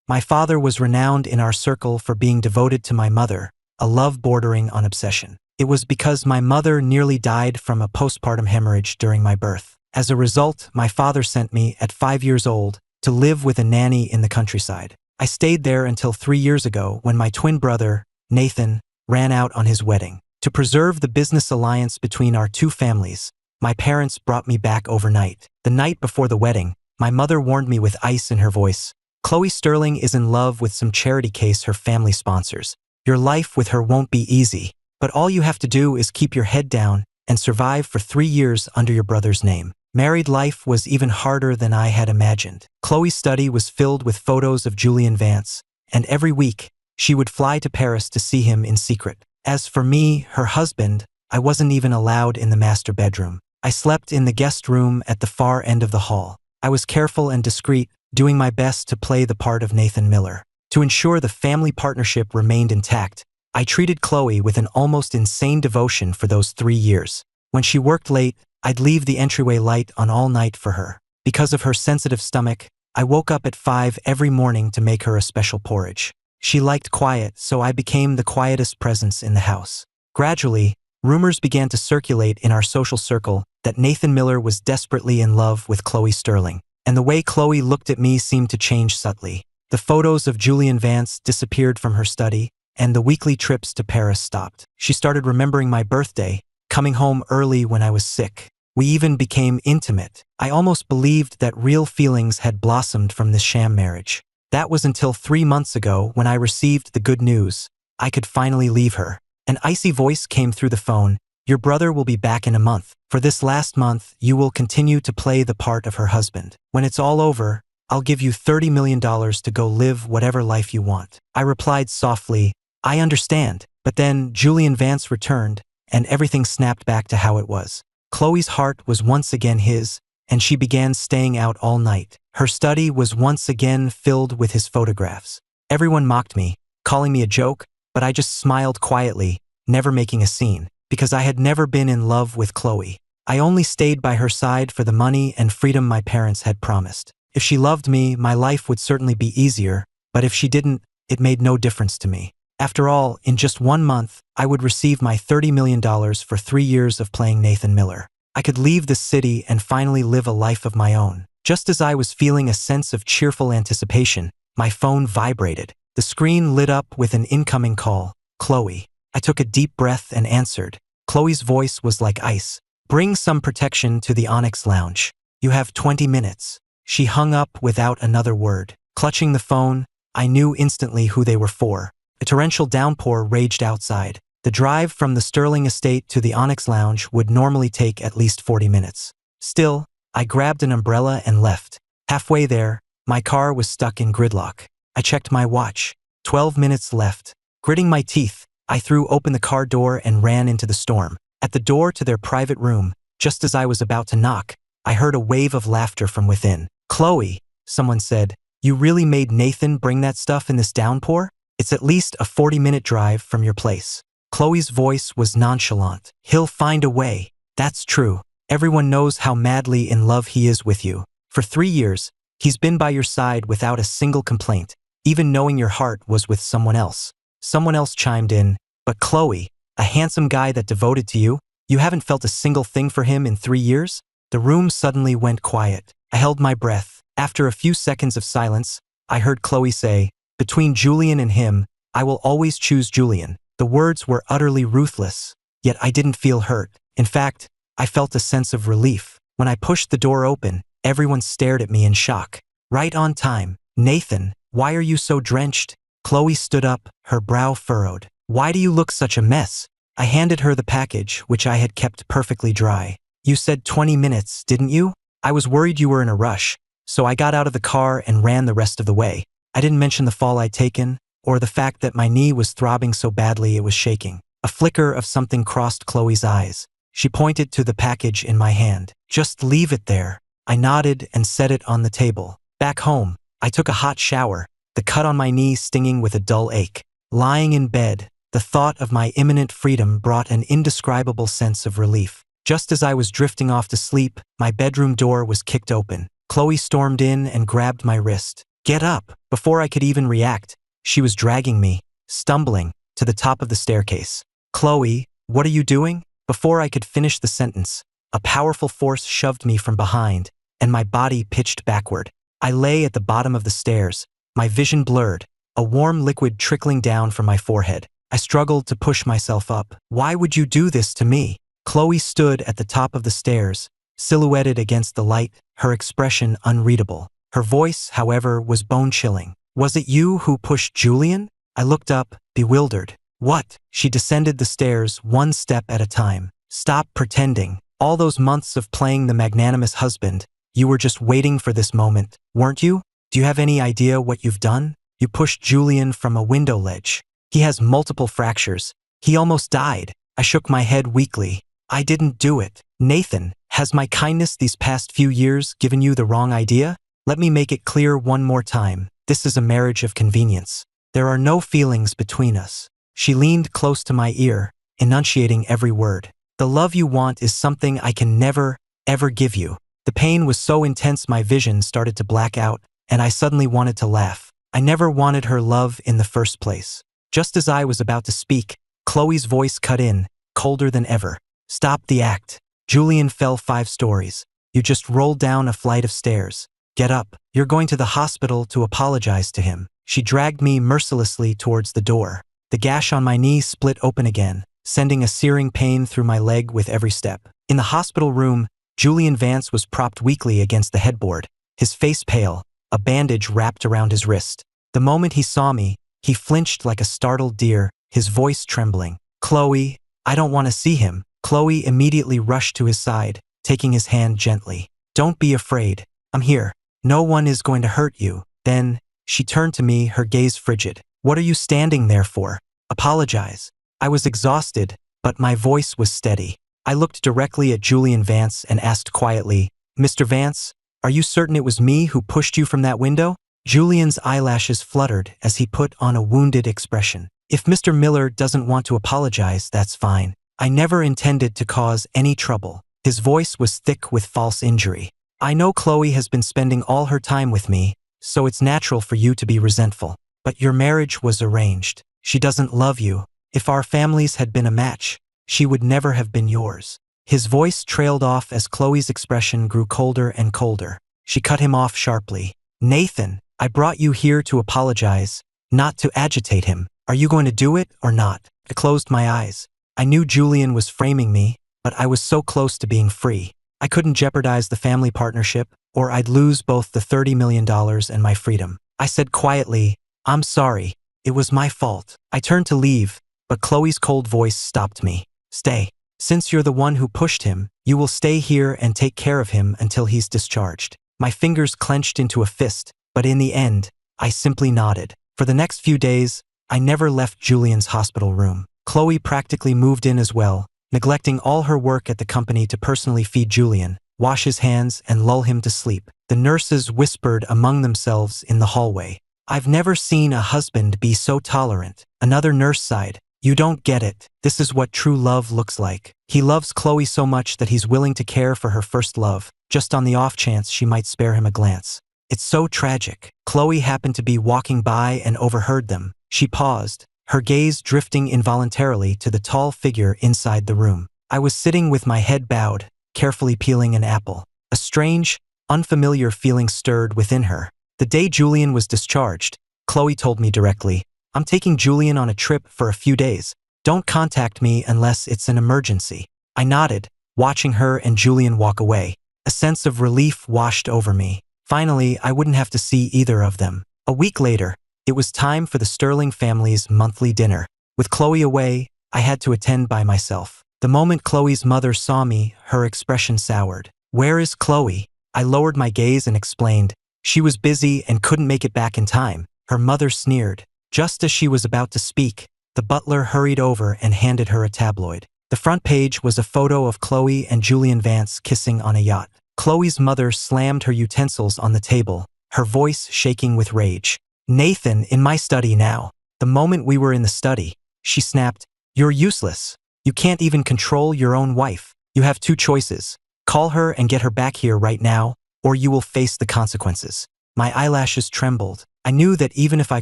My father was renowned in our circle for being devoted to my mother, a love bordering on obsession. It was because my mother nearly died from a postpartum hemorrhage during my birth. As a result, my father sent me, at 5 years old, to live with a nanny in the countryside. I stayed there until 3 years ago when my twin brother, Nathan, ran out on his wedding. To preserve the business alliance between our two families, my parents brought me back overnight. The night before the wedding, my mother warned me with ice in her voice. Chloe Sterling is in love with some charity case her family sponsors. Your life with her won't be easy, but all you have to do is keep your head down and survive for 3 years under your brother's name. Married life was even harder than I had imagined. Chloe's study was filled with photos of Julian Vance, and every week, she would fly to Paris to see him in secret. As for me, her husband, I wasn't even allowed in the master bedroom. I slept in the guest room at the far end of the hall. I was careful and discreet, doing my best to play the part of Nathan Miller. To ensure the family partnership remained intact, I treated Chloe with an almost insane devotion for those 3 years. When she worked late, I'd leave the entryway light on all night for her. Because of her sensitive stomach, I woke up at 5 every morning to make her a special porridge. She liked quiet, so I became the quietest presence in the house. Gradually, rumors began to circulate in our social circle that Nathan Miller was desperately in love with Chloe Sterling, and the way Chloe looked at me seemed to change subtly. The photos of Julian Vance disappeared from her study, and the weekly trips to Paris stopped. She started remembering my birthday, coming home early when I was sick. We even became intimate. I almost believed that real feelings had blossomed from this sham marriage. That was until 3 months ago when I received the good news. I could finally leave her. An icy voice came through the phone. Your brother will be back in a month. For this last month, you will continue to play the part of her husband. When it's all over, I'll give you $30 million to go live whatever life you want. I replied softly, I understand. But then Julian Vance returned, and everything snapped back to how it was. Chloe's heart was once again his, and she began staying out all night. Her study was once again filled with his photographs. Everyone mocked me, calling me a joke, but I just smiled quietly, never making a scene, because I had never been in love with Chloe. I only stayed by her side for the money and freedom my parents had promised. If she loved me, my life would certainly be easier, but if she didn't, it made no difference to me. After all, in just 1 month, I would receive my $30 million for 3 years of playing Nathan Miller. I could leave the city and finally live a life of my own. Just as I was feeling a sense of cheerful anticipation, my phone vibrated. The screen lit up with an incoming call. Chloe. I took a deep breath and answered. Chloe's voice was like ice. Bring some protection to the Onyx Lounge. You have 20 minutes. She hung up without another word. Clutching the phone, I knew instantly who they were for. A torrential downpour raged outside. The drive from the Sterling estate to the Onyx Lounge would normally take at least 40 minutes. Still, I grabbed an umbrella and left. Halfway there, my car was stuck in gridlock. I checked my watch. 12 minutes left. Gritting my teeth, I threw open the car door and ran into the storm. At the door to their private room, just as I was about to knock, I heard a wave of laughter from within. Chloe, someone said, you really made Nathan bring that stuff in this downpour? It's at least a 40-minute drive from your place. Chloe's voice was nonchalant. He'll find a way. That's true. Everyone knows how madly in love he is with you. For 3 years, he's been by your side without a single complaint, even knowing your heart was with someone else. Someone else chimed in, but Chloe, a handsome guy that devoted to you, you haven't felt a single thing for him in 3 years? The room suddenly went quiet. I held my breath. After a few seconds of silence, I heard Chloe say, between Julian and him, I will always choose Julian. The words were utterly ruthless, yet I didn't feel hurt. In fact, I felt a sense of relief. When I pushed the door open, everyone stared at me in shock. Right on time. Nathan, why are you so drenched? Chloe stood up, her brow furrowed. Why do you look such a mess? I handed her the package, which I had kept perfectly dry. You said 20 minutes, didn't you? I was worried you were in a rush, so I got out of the car and ran the rest of the way. I didn't mention the fall I'd taken, or the fact that my knee was throbbing so badly it was shaking. A flicker of something crossed Chloe's eyes. She pointed to the package in my hand. Just leave it there. I nodded and set it on the table. Back home, I took a hot shower, the cut on my knee stinging with a dull ache. Lying in bed, the thought of my imminent freedom brought an indescribable sense of relief. Just as I was drifting off to sleep, my bedroom door was kicked open. Chloe stormed in and grabbed my wrist. Get up! Before I could even react, she was dragging me, stumbling, to the top of the staircase. Chloe, what are you doing? Before I could finish the sentence, a powerful force shoved me from behind, and my body pitched backward. I lay at the bottom of the stairs, my vision blurred, a warm liquid trickling down from my forehead. I struggled to push myself up. Why would you do this to me? Chloe stood at the top of the stairs, silhouetted against the light, her expression unreadable. Her voice, however, was bone-chilling. Was it you who pushed Julian? I looked up, bewildered. What? She descended the stairs one step at a time. Stop pretending. All those months of playing the magnanimous husband, you were just waiting for this moment, weren't you? Do you have any idea what you've done? You pushed Julian from a window ledge. He has multiple fractures. He almost died. I shook my head weakly. I didn't do it. Nathan, has my kindness these past few years given you the wrong idea? Let me make it clear one more time. This is a marriage of convenience. There are no feelings between us. She leaned close to my ear, enunciating every word. The love you want is something I can never, ever give you. The pain was so intense my vision started to black out, and I suddenly wanted to laugh. I never wanted her love in the first place. Just as I was about to speak, Chloe's voice cut in, colder than ever. Stop the act. Julian fell 5 stories. You just rolled down a flight of stairs. Get up. You're going to the hospital to apologize to him. She dragged me mercilessly towards the door. The gash on my knee split open again, sending a searing pain through my leg with every step. In the hospital room, Julian Vance was propped weakly against the headboard, his face pale, a bandage wrapped around his wrist. The moment he saw me, he flinched like a startled deer, his voice trembling. Chloe, I don't want to see him. Chloe immediately rushed to his side, taking his hand gently. Don't be afraid. I'm here. No one is going to hurt you. Then, she turned to me, her gaze frigid. What are you standing there for? Apologize. I was exhausted, but my voice was steady. I looked directly at Julian Vance and asked quietly, Mr. Vance, are you certain it was me who pushed you from that window? Julian's eyelashes fluttered as he put on a wounded expression. If Mr. Miller doesn't want to apologize, that's fine. I never intended to cause any trouble. His voice was thick with false injury. I know Chloe has been spending all her time with me, so it's natural for you to be resentful. But your marriage was arranged. She doesn't love you. If our families had been a match, she would never have been yours. His voice trailed off as Chloe's expression grew colder and colder. She cut him off sharply. Nathan, I brought you here to apologize, not to agitate him. Are you going to do it or not? I closed my eyes. I knew Julian was framing me, but I was so close to being free. I couldn't jeopardize the family partnership, or I'd lose both the $30 million and my freedom. I said quietly, I'm sorry. It was my fault. I turned to leave, but Chloe's cold voice stopped me. Stay. Since you're the one who pushed him, you will stay here and take care of him until he's discharged. My fingers clenched into a fist, but in the end, I simply nodded. For the next few days, I never left Julian's hospital room. Chloe practically moved in as well, neglecting all her work at the company to personally feed Julian, wash his hands, and lull him to sleep. The nurses whispered among themselves in the hallway. I've never seen a husband be so tolerant. Another nurse sighed. You don't get it. This is what true love looks like. He loves Chloe so much that he's willing to care for her first love, just on the off chance she might spare him a glance. It's so tragic. Chloe happened to be walking by and overheard them. She paused, her gaze drifting involuntarily to the tall figure inside the room. I was sitting with my head bowed, carefully peeling an apple. A strange, unfamiliar feeling stirred within her. The day Julian was discharged, Chloe told me directly, I'm taking Julian on a trip for a few days. Don't contact me unless it's an emergency. I nodded, watching her and Julian walk away. A sense of relief washed over me. Finally, I wouldn't have to see either of them. A week later, it was time for the Sterling family's monthly dinner. With Chloe away, I had to attend by myself. The moment Chloe's mother saw me, her expression soured. Where is Chloe? I lowered my gaze and explained. She was busy and couldn't make it back in time. Her mother sneered. Just as she was about to speak, the butler hurried over and handed her a tabloid. The front page was a photo of Chloe and Julian Vance kissing on a yacht. Chloe's mother slammed her utensils on the table, her voice shaking with rage. Nathan, in my study now. The moment we were in the study, she snapped, You're useless. You can't even control your own wife. You have 2 choices. Call her and get her back here right now, or you will face the consequences. My eyelashes trembled. I knew that even if I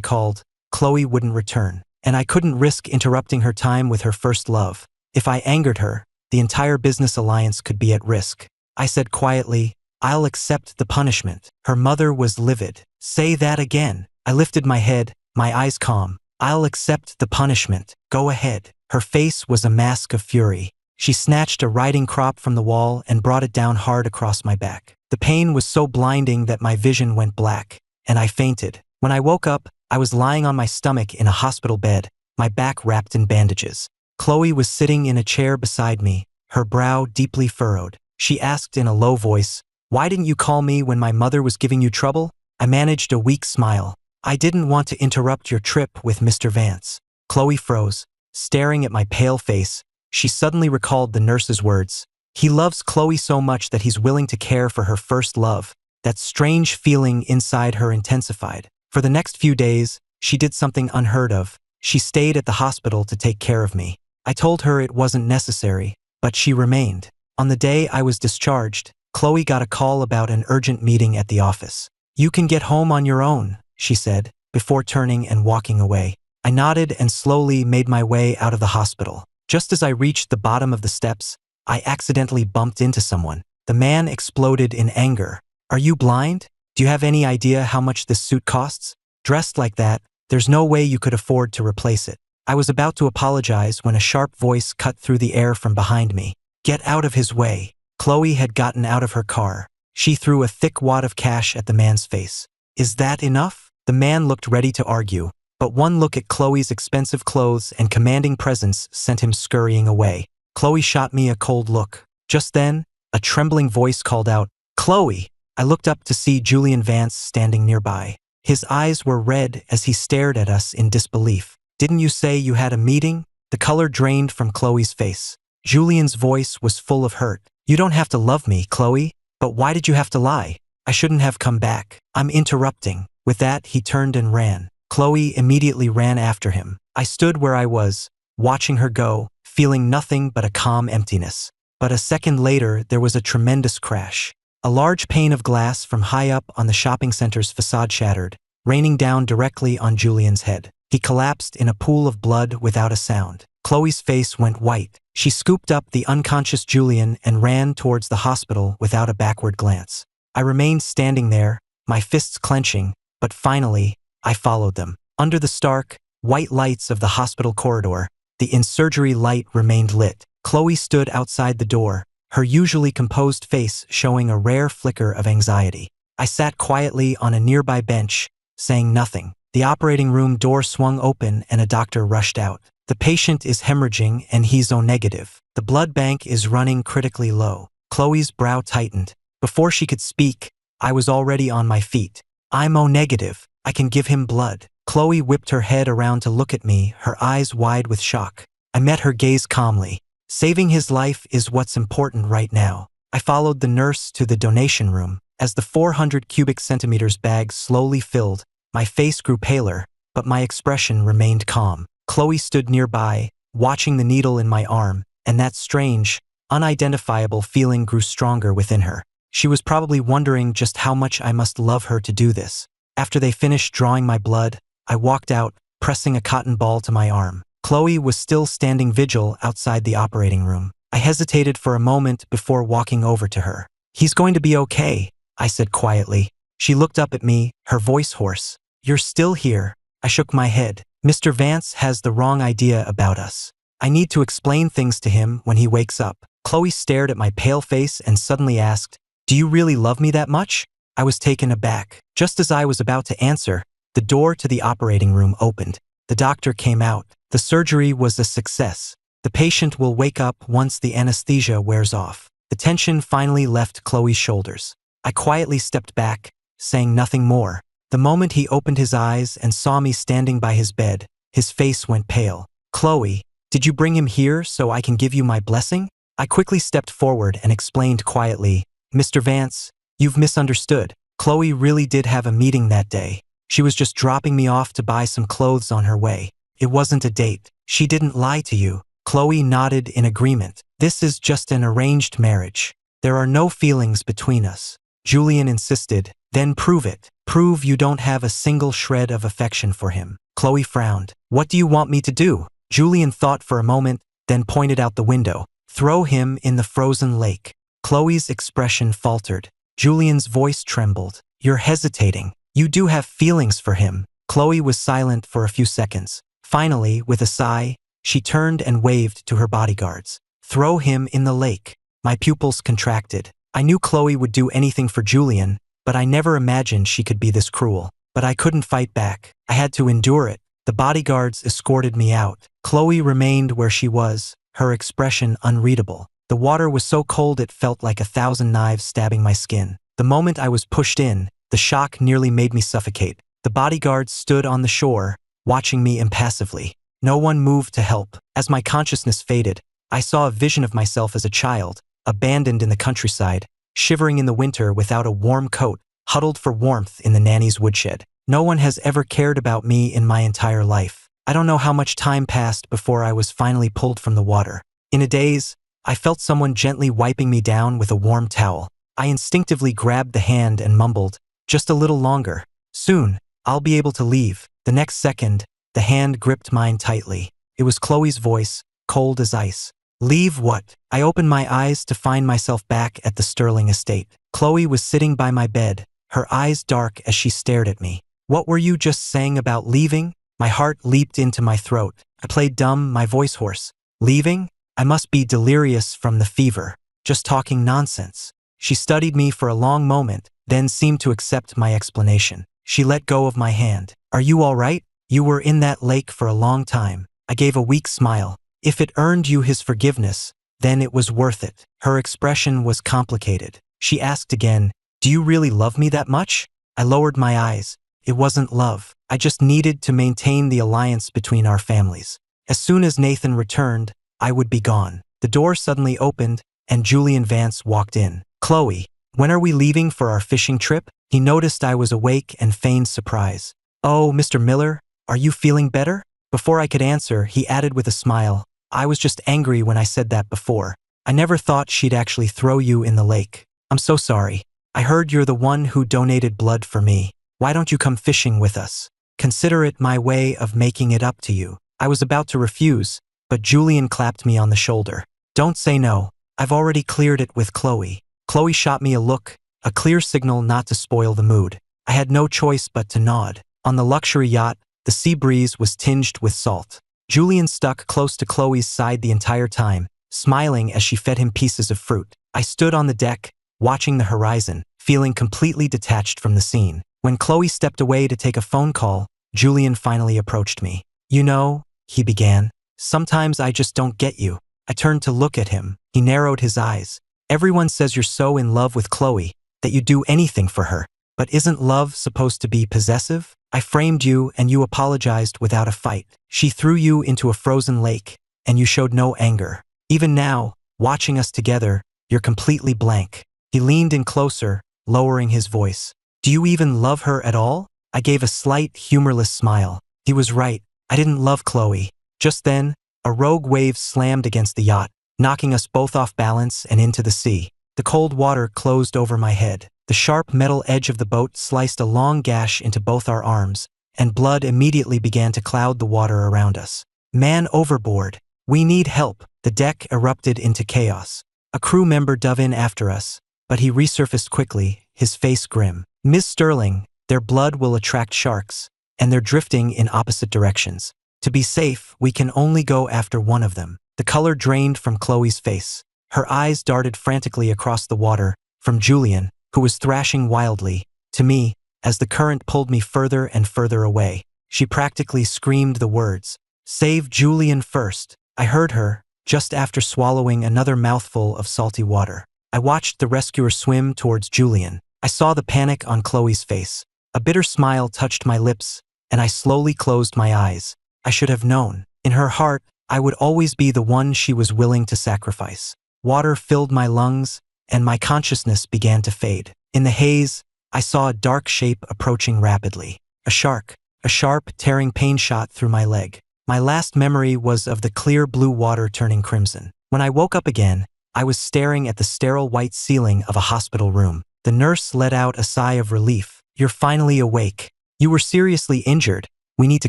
called, Chloe wouldn't return, and I couldn't risk interrupting her time with her first love. If I angered her, the entire business alliance could be at risk. I said quietly, "I'll accept the punishment." Her mother was livid. "Say that again." I lifted my head, my eyes calm. "I'll accept the punishment. Go ahead." Her face was a mask of fury. She snatched a riding crop from the wall and brought it down hard across my back. The pain was so blinding that my vision went black, and I fainted. When I woke up, I was lying on my stomach in a hospital bed, my back wrapped in bandages. Chloe was sitting in a chair beside me, her brow deeply furrowed. She asked in a low voice, "Why didn't you call me when my mother was giving you trouble?" I managed a weak smile. "I didn't want to interrupt your trip with Mr. Vance." Chloe froze, staring at my pale face. She suddenly recalled the nurse's words. "He loves Chloe so much that he's willing to care for her first love." That strange feeling inside her intensified. For the next few days, she did something unheard of. She stayed at the hospital to take care of me. I told her it wasn't necessary, but she remained. On the day I was discharged, Chloe got a call about an urgent meeting at the office. "You can get home on your own," she said, before turning and walking away. I nodded and slowly made my way out of the hospital. Just as I reached the bottom of the steps, I accidentally bumped into someone. The man exploded in anger. "Are you blind? Do you have any idea how much this suit costs? Dressed like that, there's no way you could afford to replace it." I was about to apologize when a sharp voice cut through the air from behind me. "Get out of his way." Chloe had gotten out of her car. She threw a thick wad of cash at the man's face. "Is that enough?" The man looked ready to argue, but one look at Chloe's expensive clothes and commanding presence sent him scurrying away. Chloe shot me a cold look. Just then, a trembling voice called out, "Chloe!" I looked up to see Julian Vance standing nearby. His eyes were red as he stared at us in disbelief. "Didn't you say you had a meeting?" The color drained from Chloe's face. Julian's voice was full of hurt. "You don't have to love me, Chloe, but why did you have to lie? I shouldn't have come back. I'm interrupting." With that, he turned and ran. Chloe immediately ran after him. I stood where I was, watching her go, feeling nothing but a calm emptiness. But a second later, there was a tremendous crash. A large pane of glass from high up on the shopping center's facade shattered, raining down directly on Julian's head. He collapsed in a pool of blood without a sound. Chloe's face went white. She scooped up the unconscious Julian and ran towards the hospital without a backward glance. I remained standing there, my fists clenching, but finally, I followed them. Under the stark, white lights of the hospital corridor, the in-surgery light remained lit. Chloe stood outside the door, her usually composed face showing a rare flicker of anxiety. I sat quietly on a nearby bench, saying nothing. The operating room door swung open and a doctor rushed out. "The patient is hemorrhaging and he's O-negative. The blood bank is running critically low." Chloe's brow tightened. Before she could speak, I was already on my feet. "I'm O-negative. I can give him blood." Chloe whipped her head around to look at me, her eyes wide with shock. I met her gaze calmly. "Saving his life is what's important right now." I followed the nurse to the donation room. As the 400 cubic centimeters bag slowly filled, my face grew paler, but my expression remained calm. Chloe stood nearby, watching the needle in my arm, and that strange, unidentifiable feeling grew stronger within her. She was probably wondering just how much I must love her to do this. After they finished drawing my blood, I walked out, pressing a cotton ball to my arm. Chloe was still standing vigil outside the operating room. I hesitated for a moment before walking over to her. "He's going to be okay," I said quietly. She looked up at me, her voice hoarse. "You're still here." I shook my head. "Mr. Vance has the wrong idea about us. I need to explain things to him when he wakes up." Chloe stared at my pale face and suddenly asked, "Do you really love me that much?" I was taken aback. Just as I was about to answer, the door to the operating room opened. The doctor came out. "The surgery was a success. The patient will wake up once the anesthesia wears off." The tension finally left Chloe's shoulders. I quietly stepped back, saying nothing more. The moment he opened his eyes and saw me standing by his bed, his face went pale. "Chloe, did you bring him here so I can give you my blessing?" I quickly stepped forward and explained quietly, "Mr. Vance, you've misunderstood. Chloe really did have a meeting that day. She was just dropping me off to buy some clothes on her way. It wasn't a date. She didn't lie to you." Chloe nodded in agreement. "This is just an arranged marriage. There are no feelings between us." Julian insisted, "Then prove it." Prove you don't have a single shred of affection for him. Chloe frowned. What do you want me to do? Julian thought for a moment, then pointed out the window. Throw him in the frozen lake. Chloe's expression faltered. Julian's voice trembled. You're hesitating. You do have feelings for him. Chloe was silent for a few seconds. Finally, with a sigh, she turned and waved to her bodyguards. Throw him in the lake. My pupils contracted. I knew Chloe would do anything for Julian, but I never imagined she could be this cruel. But I couldn't fight back. I had to endure it. The bodyguards escorted me out. Chloe remained where she was, her expression unreadable. The water was so cold it felt like 1,000 knives stabbing my skin. The moment I was pushed in, the shock nearly made me suffocate. The bodyguards stood on the shore, watching me impassively. No one moved to help. As my consciousness faded, I saw a vision of myself as a child, abandoned in the countryside, shivering in the winter without a warm coat, huddled for warmth in the nanny's woodshed. No one has ever cared about me in my entire life. I don't know how much time passed before I was finally pulled from the water. In a daze, I felt someone gently wiping me down with a warm towel. I instinctively grabbed the hand and mumbled, just a little longer. Soon, I'll be able to leave. The next second, the hand gripped mine tightly. It was Chloe's voice, cold as ice. Leave what? I opened my eyes to find myself back at the Sterling estate. Chloe was sitting by my bed, her eyes dark as she stared at me. What were you just saying about leaving? My heart leaped into my throat. I played dumb, my voice hoarse. Leaving? I must be delirious from the fever. Just talking nonsense. She studied me for a long moment, then seemed to accept my explanation. She let go of my hand. Are you all right? You were in that lake for a long time. I gave a weak smile. If it earned you his forgiveness, then it was worth it. Her expression was complicated. She asked again, do you really love me that much? I lowered my eyes. It wasn't love. I just needed to maintain the alliance between our families. As soon as Nathan returned, I would be gone. The door suddenly opened, and Julian Vance walked in. Chloe, when are we leaving for our fishing trip? He noticed I was awake and feigned surprise. Oh, Mr. Miller, are you feeling better? Before I could answer, he added with a smile, I was just angry when I said that before. I never thought she'd actually throw you in the lake. I'm so sorry. I heard you're the one who donated blood for me. Why don't you come fishing with us? Consider it my way of making it up to you. I was about to refuse, but Julian clapped me on the shoulder. Don't say no. I've already cleared it with Chloe. Chloe shot me a look, a clear signal not to spoil the mood. I had no choice but to nod. On the luxury yacht, the sea breeze was tinged with salt. Julian stuck close to Chloe's side the entire time, smiling as she fed him pieces of fruit. I stood on the deck, watching the horizon, feeling completely detached from the scene. When Chloe stepped away to take a phone call, Julian finally approached me. You know, he began, sometimes I just don't get you. I turned to look at him. He narrowed his eyes. Everyone says you're so in love with Chloe that you do anything for her. But isn't love supposed to be possessive? I framed you and you apologized without a fight. She threw you into a frozen lake and you showed no anger. Even now, watching us together, you're completely blank. He leaned in closer, lowering his voice. Do you even love her at all? I gave a slight, humorless smile. He was right. I didn't love Chloe. Just then, a rogue wave slammed against the yacht, knocking us both off balance and into the sea. The cold water closed over my head. The sharp metal edge of the boat sliced a long gash into both our arms, and blood immediately began to cloud the water around us. Man overboard. We need help. The deck erupted into chaos. A crew member dove in after us, but he resurfaced quickly, his face grim. Miss Sterling, their blood will attract sharks, and they're drifting in opposite directions. To be safe, we can only go after one of them. The color drained from Chloe's face. Her eyes darted frantically across the water, from Julian, who was thrashing wildly, to me, as the current pulled me further and further away. She practically screamed the words, "Save Julian first." I heard her, just after swallowing another mouthful of salty water. I watched the rescuer swim towards Julian. I saw the panic on Chloe's face. A bitter smile touched my lips, and I slowly closed my eyes. I should have known. In her heart, I would always be the one she was willing to sacrifice. Water filled my lungs, and my consciousness began to fade. In the haze, I saw a dark shape approaching rapidly. A shark. A sharp, tearing pain shot through my leg. My last memory was of the clear blue water turning crimson. When I woke up again, I was staring at the sterile white ceiling of a hospital room. The nurse let out a sigh of relief. you're finally awake. You were seriously injured. We need to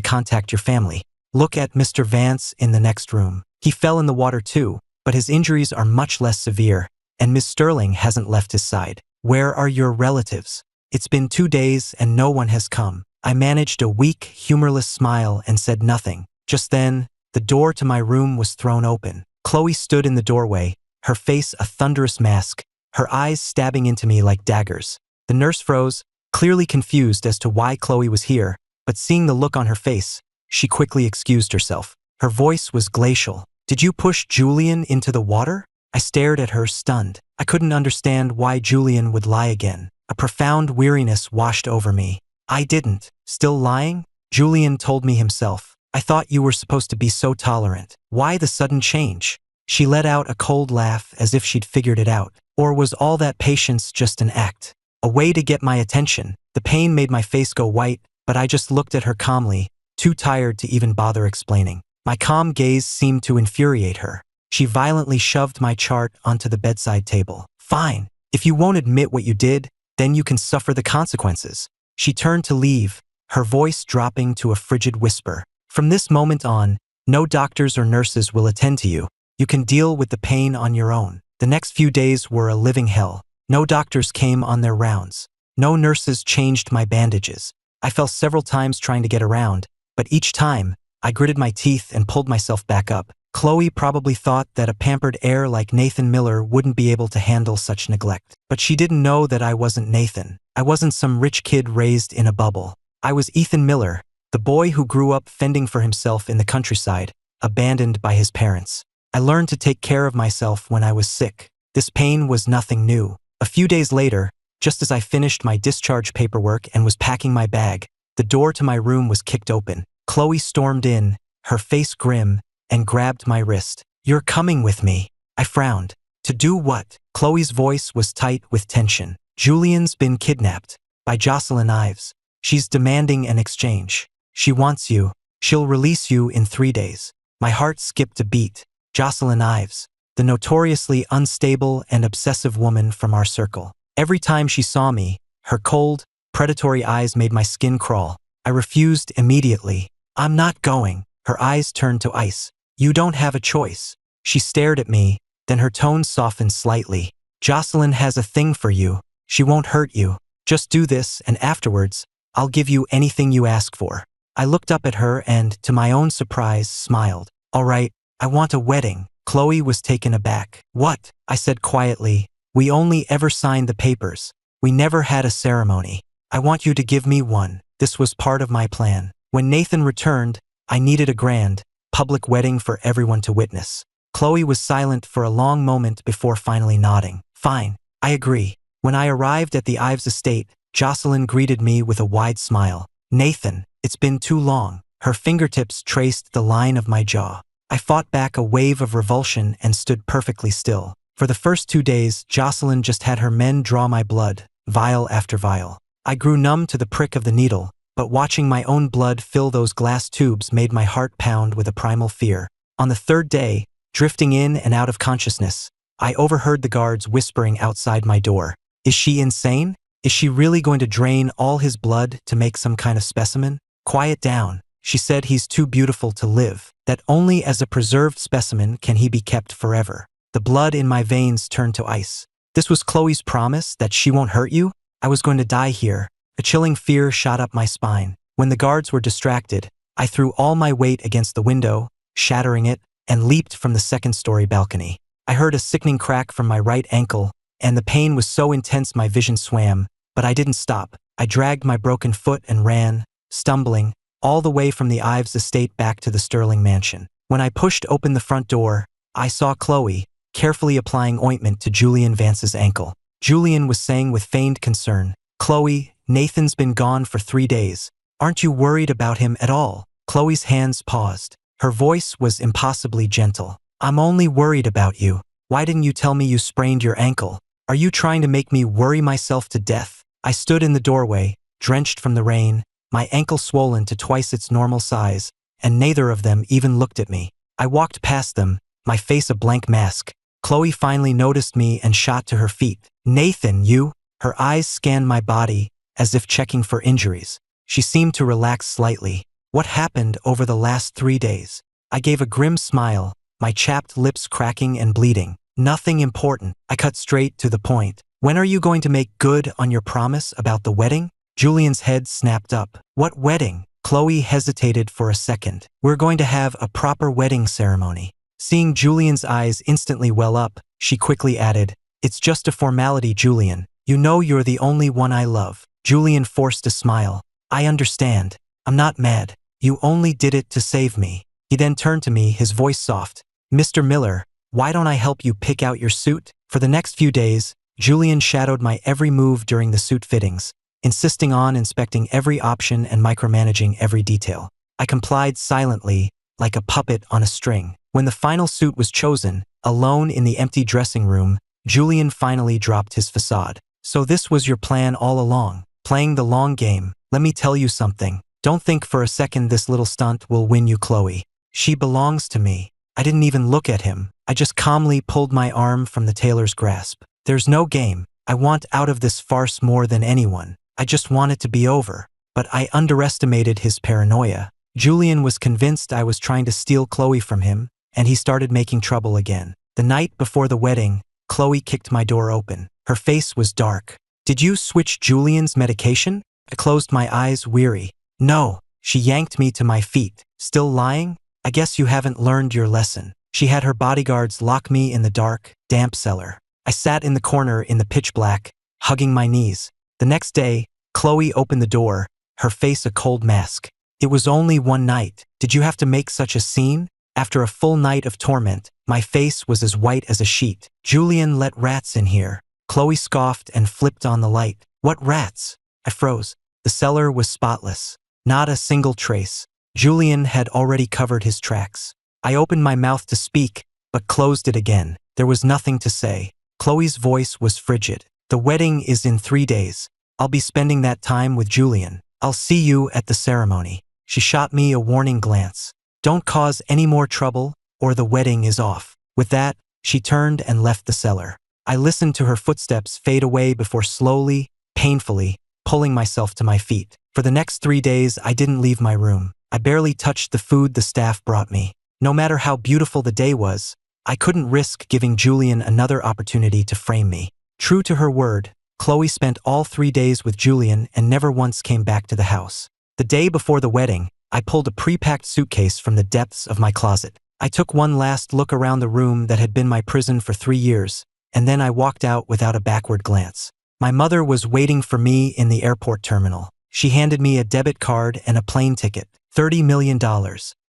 contact your family. Look at Mr. Vance in the next room. He fell in the water too, but his injuries are much less severe, and Miss Sterling hasn't left his side. Where are your relatives? It's been 2 days and no one has come. I managed a weak, humorless smile and said nothing. Just then, the door to my room was thrown open. Chloe stood in the doorway, her face a thunderous mask, her eyes stabbing into me like daggers. The nurse froze, clearly confused as to why Chloe was here, but seeing the look on her face, she quickly excused herself. Her voice was glacial. Did you push Julian into the water? I stared at her, stunned. I couldn't understand why Julian would lie again. A profound weariness washed over me. I didn't. Still lying? Julian told me himself. I thought you were supposed to be so tolerant. Why the sudden change? She let out a cold laugh as if she'd figured it out. Or was all that patience just an act? A way to get my attention. The pain made my face go white, but I just looked at her calmly, too tired to even bother explaining. My calm gaze seemed to infuriate her. She violently shoved my chart onto the bedside table. Fine. If you won't admit what you did, then you can suffer the consequences. She turned to leave, her voice dropping to a frigid whisper. From this moment on, no doctors or nurses will attend to you. You can deal with the pain on your own. The next few days were a living hell. No doctors came on their rounds. No nurses changed my bandages. I fell several times trying to get around, but each time, I gritted my teeth and pulled myself back up. Chloe probably thought that a pampered heir like Nathan Miller wouldn't be able to handle such neglect. But she didn't know that I wasn't Nathan. I wasn't some rich kid raised in a bubble. I was Ethan Miller, the boy who grew up fending for himself in the countryside, abandoned by his parents. I learned to take care of myself when I was sick. This pain was nothing new. A few days later, just as I finished my discharge paperwork and was packing my bag, the door to my room was kicked open. Chloe stormed in, her face grim, and grabbed my wrist. You're coming with me. I frowned. To do what? Chloe's voice was tight with tension. Julian's been kidnapped by Jocelyn Ives. She's demanding an exchange. She wants you. She'll release you in 3 days. My heart skipped a beat. Jocelyn Ives, the notoriously unstable and obsessive woman from our circle. Every time she saw me, her cold, predatory eyes made my skin crawl. I refused immediately. I'm not going. Her eyes turned to ice. You don't have a choice. She stared at me, then her tone softened slightly. Jocelyn has a thing for you. She won't hurt you. Just do this, and afterwards, I'll give you anything you ask for. I looked up at her and, to my own surprise, smiled. All right, I want a wedding. Chloe was taken aback. What? I said quietly. We only ever signed the papers. We never had a ceremony. I want you to give me one. This was part of my plan. When Nathan returned, I needed a grand, public wedding for everyone to witness. Chloe was silent for a long moment before finally nodding. Fine, I agree. When I arrived at the Ives estate, Jocelyn greeted me with a wide smile. Nathan, it's been too long. Her fingertips traced the line of my jaw. I fought back a wave of revulsion and stood perfectly still. For the first 2 days, Jocelyn just had her men draw my blood, vial after vial. I grew numb to the prick of the needle, but watching my own blood fill those glass tubes made my heart pound with a primal fear. On the 3rd day, drifting in and out of consciousness, I overheard the guards whispering outside my door. Is she insane? Is she really going to drain all his blood to make some kind of specimen? Quiet down. She said he's too beautiful to live, that only as a preserved specimen can he be kept forever. The blood in my veins turned to ice. This was Chloe's promise that she won't hurt you? I was going to die here. A chilling fear shot up my spine. When the guards were distracted, I threw all my weight against the window, shattering it, and leaped from the 2nd-story balcony. I heard a sickening crack from my right ankle, and the pain was so intense my vision swam, but I didn't stop. I dragged my broken foot and ran, stumbling, all the way from the Ives estate back to the Sterling mansion. When I pushed open the front door, I saw Chloe, carefully applying ointment to Julian Vance's ankle. Julian was saying with feigned concern, Chloe, Nathan's been gone for 3 days. Aren't you worried about him at all? Chloe's hands paused. Her voice was impossibly gentle. I'm only worried about you. Why didn't you tell me you sprained your ankle? Are you trying to make me worry myself to death? I stood in the doorway, drenched from the rain, my ankle swollen to twice its normal size, and neither of them even looked at me. I walked past them, my face a blank mask. Chloe finally noticed me and shot to her feet. Nathan, you? Her eyes scanned my body, as if checking for injuries. She seemed to relax slightly. What happened over the last 3 days? I gave a grim smile, my chapped lips cracking and bleeding. Nothing important. I cut straight to the point. When are you going to make good on your promise about the wedding? Julian's head snapped up. What wedding? Chloe hesitated for a second. We're going to have a proper wedding ceremony. Seeing Julian's eyes instantly well up, she quickly added, It's just a formality, Julian. You know you're the only one I love. Julian forced a smile. I understand. I'm not mad. You only did it to save me. He then turned to me, his voice soft. Mr. Miller, why don't I help you pick out your suit? For the next few days, Julian shadowed my every move during the suit fittings, insisting on inspecting every option and micromanaging every detail. I complied silently, like a puppet on a string. When the final suit was chosen, alone in the empty dressing room, Julian finally dropped his facade. So this was your plan all along, playing the long game. Let me tell you something. Don't think for a second this little stunt will win you, Chloe. She belongs to me. I didn't even look at him. I just calmly pulled my arm from the tailor's grasp. There's no game. I want out of this farce more than anyone. I just want it to be over. But I underestimated his paranoia. Julian was convinced I was trying to steal Chloe from him, and he started making trouble again. The night before the wedding, Chloe kicked my door open. Her face was dark. Did you switch Julian's medication? I closed my eyes, weary. No. She yanked me to my feet. Still lying? I guess you haven't learned your lesson. She had her bodyguards lock me in the dark, damp cellar. I sat in the corner in the pitch black, hugging my knees. The next day, Chloe opened the door, her face a cold mask. It was only one night. Did you have to make such a scene? After a full night of torment, my face was as white as a sheet. Julian let rats in here. Chloe scoffed and flipped on the light. What rats? I froze. The cellar was spotless. Not a single trace. Julian had already covered his tracks. I opened my mouth to speak, but closed it again. There was nothing to say. Chloe's voice was frigid. The wedding is in 3 days. I'll be spending that time with Julian. I'll see you at the ceremony. She shot me a warning glance. Don't cause any more trouble, or the wedding is off. With that, she turned and left the cellar. I listened to her footsteps fade away before slowly, painfully, pulling myself to my feet. For the next 3 days, I didn't leave my room. I barely touched the food the staff brought me. No matter how beautiful the day was, I couldn't risk giving Julian another opportunity to frame me. True to her word, Chloe spent all 3 days with Julian and never once came back to the house. The day before the wedding, I pulled a pre-packed suitcase from the depths of my closet. I took one last look around the room that had been my prison for 3 years, and then I walked out without a backward glance. My mother was waiting for me in the airport terminal. She handed me a debit card and a plane ticket. $30 million.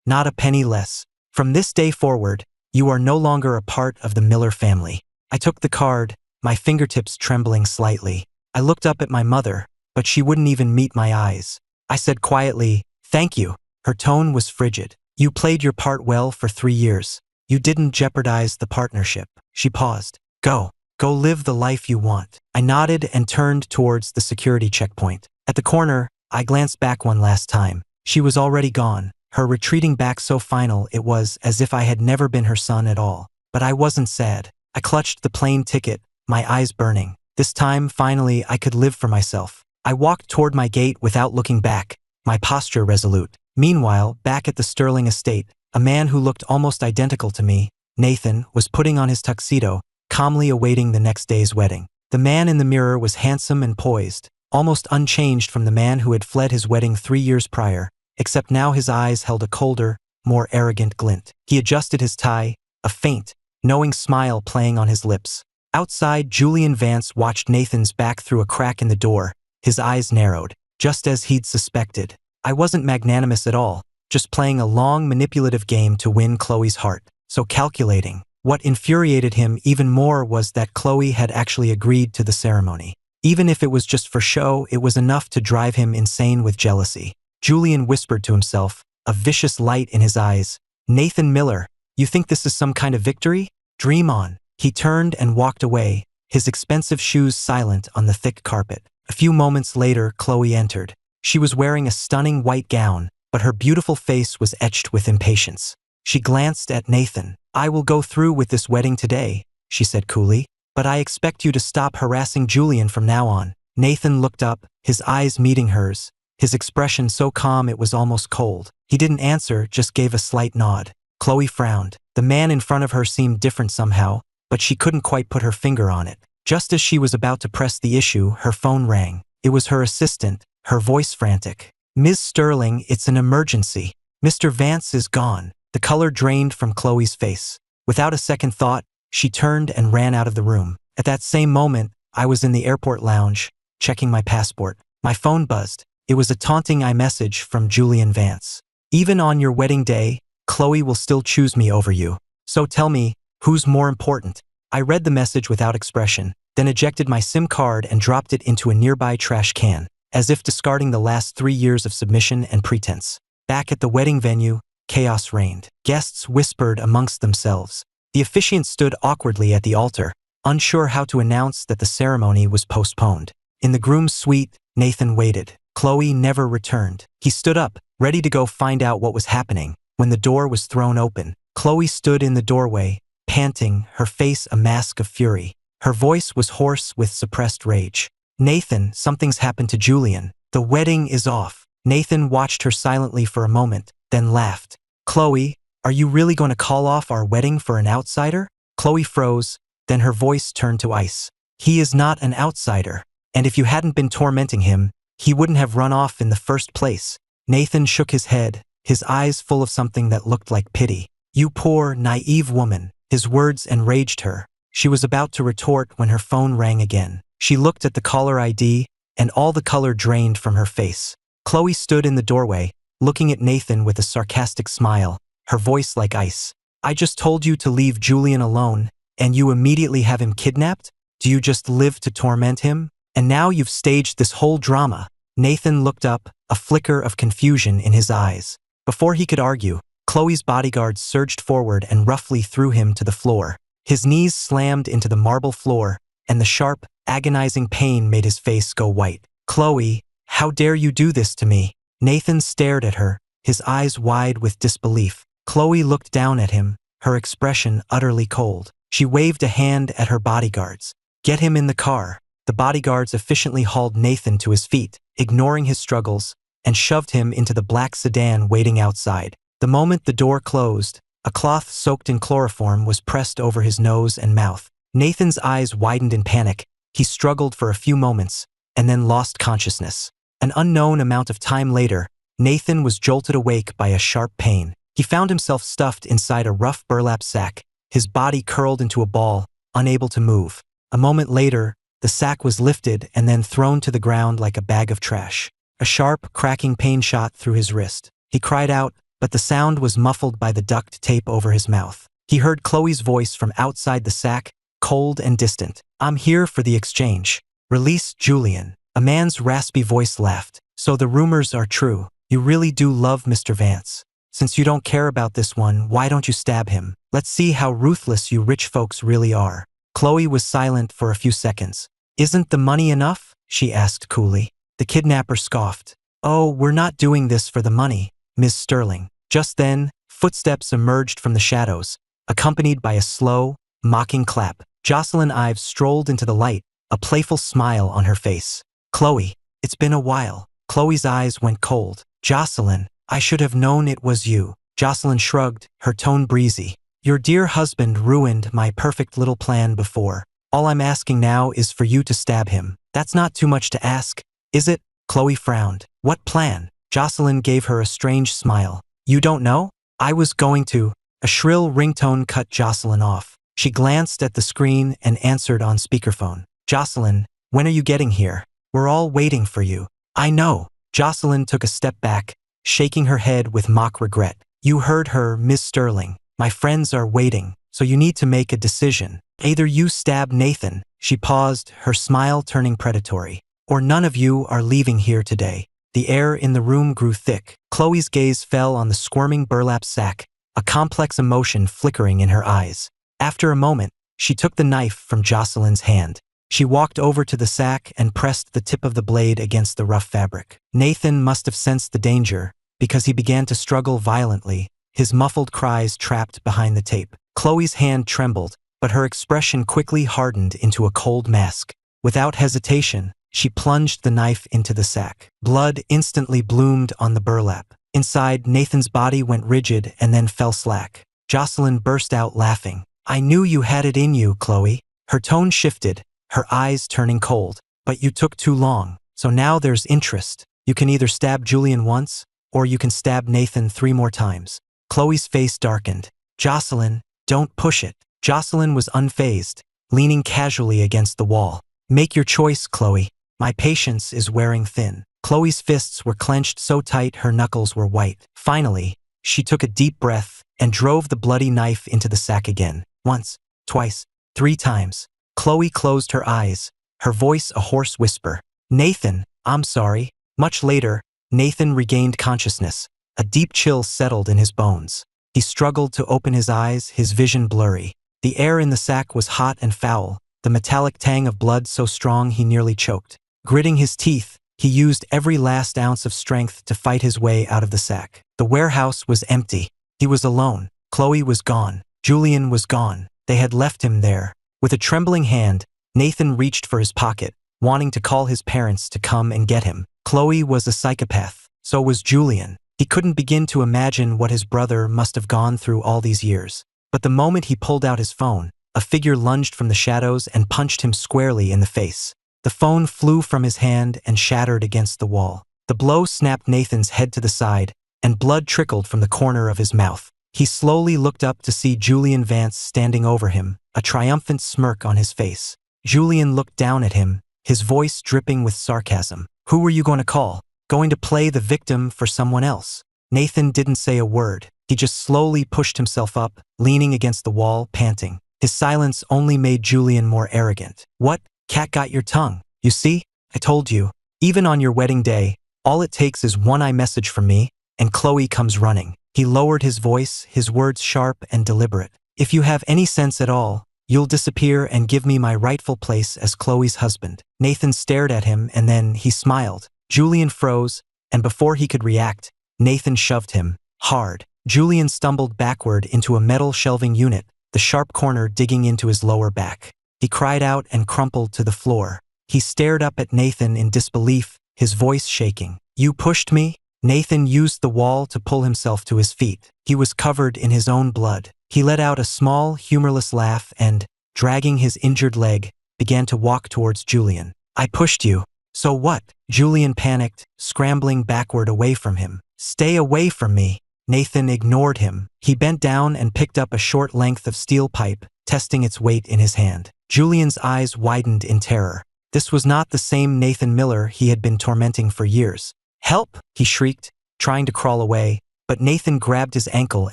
Not a penny less. From this day forward, you are no longer a part of the Miller family. I took the card, my fingertips trembling slightly. I looked up at my mother, but she wouldn't even meet my eyes. I said quietly, "Thank you." Her tone was frigid. You played your part well for 3 years. You didn't jeopardize the partnership. She paused. Go live the life you want. I nodded and turned towards the security checkpoint. At the corner, I glanced back one last time. She was already gone, her retreating back so final it was as if I had never been her son at all. But I wasn't sad. I clutched the plane ticket, my eyes burning. This time, finally, I could live for myself. I walked toward my gate without looking back, my posture resolute. Meanwhile, back at the Sterling estate, a man who looked almost identical to me, Nathan, was putting on his tuxedo, calmly awaiting the next day's wedding. The man in the mirror was handsome and poised, almost unchanged from the man who had fled his wedding 3 years prior, except now his eyes held a colder, more arrogant glint. He adjusted his tie, a faint, knowing smile playing on his lips. Outside, Julian Vance watched Nathan's back through a crack in the door, his eyes narrowed, just as he'd suspected. I wasn't magnanimous at all, just playing a long, manipulative game to win Chloe's heart. So calculating. What infuriated him even more was that Chloe had actually agreed to the ceremony. Even if it was just for show, it was enough to drive him insane with jealousy. Julian whispered to himself, a vicious light in his eyes. Nathan Miller, you think this is some kind of victory? Dream on. He turned and walked away, his expensive shoes silent on the thick carpet. A few moments later, Chloe entered. She was wearing a stunning white gown, but her beautiful face was etched with impatience. She glanced at Nathan. I will go through with this wedding today, she said coolly, but I expect you to stop harassing Julian from now on. Nathan looked up, his eyes meeting hers, his expression so calm it was almost cold. He didn't answer, just gave a slight nod. Chloe frowned. The man in front of her seemed different somehow, but she couldn't quite put her finger on it. Just as she was about to press the issue, her phone rang. It was her assistant, her voice frantic. "Ms. Sterling, it's an emergency. Mr. Vance is gone." The color drained from Chloe's face. Without a second thought, she turned and ran out of the room. At that same moment, I was in the airport lounge, checking my passport. My phone buzzed. It was a taunting iMessage from Julian Vance. "Even on your wedding day, Chloe will still choose me over you. So tell me, who's more important?" I read the message without expression, then ejected my SIM card and dropped it into a nearby trash can, as if discarding the last 3 years of submission and pretense. Back at the wedding venue, chaos reigned. Guests whispered amongst themselves. The officiant stood awkwardly at the altar, unsure how to announce that the ceremony was postponed. In the groom's suite, Nathan waited. Chloe never returned. He stood up, ready to go find out what was happening, when the door was thrown open. Chloe stood in the doorway, panting, her face a mask of fury. Her voice was hoarse with suppressed rage. "Nathan, something's happened to Julian. The wedding is off." Nathan watched her silently for a moment, then laughed. "Chloe, are you really going to call off our wedding for an outsider?" Chloe froze, then her voice turned to ice. "He is not an outsider, and if you hadn't been tormenting him, he wouldn't have run off in the first place." Nathan shook his head, his eyes full of something that looked like pity. "You poor, naive woman." His words enraged her. She was about to retort when her phone rang again. She looked at the caller ID, and all the color drained from her face. Chloe stood in the doorway, looking at Nathan with a sarcastic smile, her voice like ice. "I just told you to leave Julian alone, and you immediately have him kidnapped? Do you just live to torment him? And now you've staged this whole drama." Nathan looked up, a flicker of confusion in his eyes. Before he could argue, Chloe's bodyguards surged forward and roughly threw him to the floor. His knees slammed into the marble floor, and the sharp, agonizing pain made his face go white. "Chloe, how dare you do this to me?" Nathan stared at her, his eyes wide with disbelief. Chloe looked down at him, her expression utterly cold. She waved a hand at her bodyguards. "Get him in the car." The bodyguards efficiently hauled Nathan to his feet, ignoring his struggles, and shoved him into the black sedan waiting outside. The moment the door closed, a cloth soaked in chloroform was pressed over his nose and mouth. Nathan's eyes widened in panic. He struggled for a few moments, and then lost consciousness. An unknown amount of time later, Nathan was jolted awake by a sharp pain. He found himself stuffed inside a rough burlap sack, his body curled into a ball, unable to move. A moment later, the sack was lifted and then thrown to the ground like a bag of trash. A sharp, cracking pain shot through his wrist. He cried out, but the sound was muffled by the duct tape over his mouth. He heard Chloe's voice from outside the sack, cold and distant. "I'm here for the exchange. Release Julian." A man's raspy voice laughed. "So the rumors are true. You really do love Mr. Vance. Since you don't care about this one, why don't you stab him? Let's see how ruthless you rich folks really are." Chloe was silent for a few seconds. "Isn't the money enough?" she asked coolly. The kidnapper scoffed. "Oh, we're not doing this for the money, Ms. Sterling." Just then, footsteps emerged from the shadows, accompanied by a slow, mocking clap. Jocelyn Ives strolled into the light, a playful smile on her face. "Chloe, it's been a while." Chloe's eyes went cold. "Jocelyn, I should have known it was you." Jocelyn shrugged, her tone breezy. "Your dear husband ruined my perfect little plan before. All I'm asking now is for you to stab him. That's not too much to ask, is it?" Chloe frowned. "What plan?" Jocelyn gave her a strange smile. "You don't know? I was going to." A shrill ringtone cut Jocelyn off. She glanced at the screen and answered on speakerphone. "Jocelyn, when are you getting here? We're all waiting for you." "I know." Jocelyn took a step back, shaking her head with mock regret. "You heard her, Miss Sterling. My friends are waiting, so you need to make a decision. Either you stab Nathan," she paused, her smile turning predatory, "or none of you are leaving here today." The air in the room grew thick. Chloe's gaze fell on the squirming burlap sack, a complex emotion flickering in her eyes. After a moment, she took the knife from Jocelyn's hand. She walked over to the sack and pressed the tip of the blade against the rough fabric. Nathan must have sensed the danger, because he began to struggle violently, his muffled cries trapped behind the tape. Chloe's hand trembled, but her expression quickly hardened into a cold mask. Without hesitation, She plunged the knife into the sack. Blood instantly bloomed on the burlap. Inside, Nathan's body went rigid and then fell slack. Jocelyn burst out laughing. "I knew you had it in you, Chloe." Her tone shifted, her eyes turning cold. "But you took too long. So now there's interest. You can either stab Julian once, or you can stab Nathan 3 more times." Chloe's face darkened. "Jocelyn, don't push it." Jocelyn was unfazed, leaning casually against the wall. "Make your choice, Chloe. My patience is wearing thin." Chloe's fists were clenched so tight her knuckles were white. Finally, she took a deep breath and drove the bloody knife into the sack again. Once, twice, 3 times. Chloe closed her eyes, her voice a hoarse whisper. "Nathan, I'm sorry." Much later, Nathan regained consciousness. A deep chill settled in his bones. He struggled to open his eyes, his vision blurry. The air in the sack was hot and foul, the metallic tang of blood so strong he nearly choked. Gritting his teeth, he used every last ounce of strength to fight his way out of the sack. The warehouse was empty. He was alone. Chloe was gone. Julian was gone. They had left him there. With a trembling hand, Nathan reached for his pocket, wanting to call his parents to come and get him. Chloe was a psychopath. So was Julian. He couldn't begin to imagine what his brother must have gone through all these years. But the moment he pulled out his phone, a figure lunged from the shadows and punched him squarely in the face. The phone flew from his hand and shattered against the wall. The blow snapped Nathan's head to the side, and blood trickled from the corner of his mouth. He slowly looked up to see Julian Vance standing over him, a triumphant smirk on his face. Julian looked down at him, his voice dripping with sarcasm. "Who were you going to call? Going to play the victim for someone else?" Nathan didn't say a word. He just slowly pushed himself up, leaning against the wall, panting. His silence only made Julian more arrogant. "What? Cat got your tongue. You see? I told you. Even on your wedding day, all it takes is one iMessage from me, and Chloe comes running." He lowered his voice, his words sharp and deliberate. "If you have any sense at all, you'll disappear and give me my rightful place as Chloe's husband." Nathan stared at him and then he smiled. Julian froze, and before he could react, Nathan shoved him, hard. Julian stumbled backward into a metal shelving unit, the sharp corner digging into his lower back. He cried out and crumpled to the floor. He stared up at Nathan in disbelief, his voice shaking. "You pushed me?" Nathan used the wall to pull himself to his feet. He was covered in his own blood. He let out a small, humorless laugh and, dragging his injured leg, began to walk towards Julian. "I pushed you. So what?" Julian panicked, scrambling backward away from him. "Stay away from me." Nathan ignored him. He bent down and picked up a short length of steel pipe, testing its weight in his hand. Julian's eyes widened in terror. This was not the same Nathan Miller he had been tormenting for years. "Help!" he shrieked, trying to crawl away, but Nathan grabbed his ankle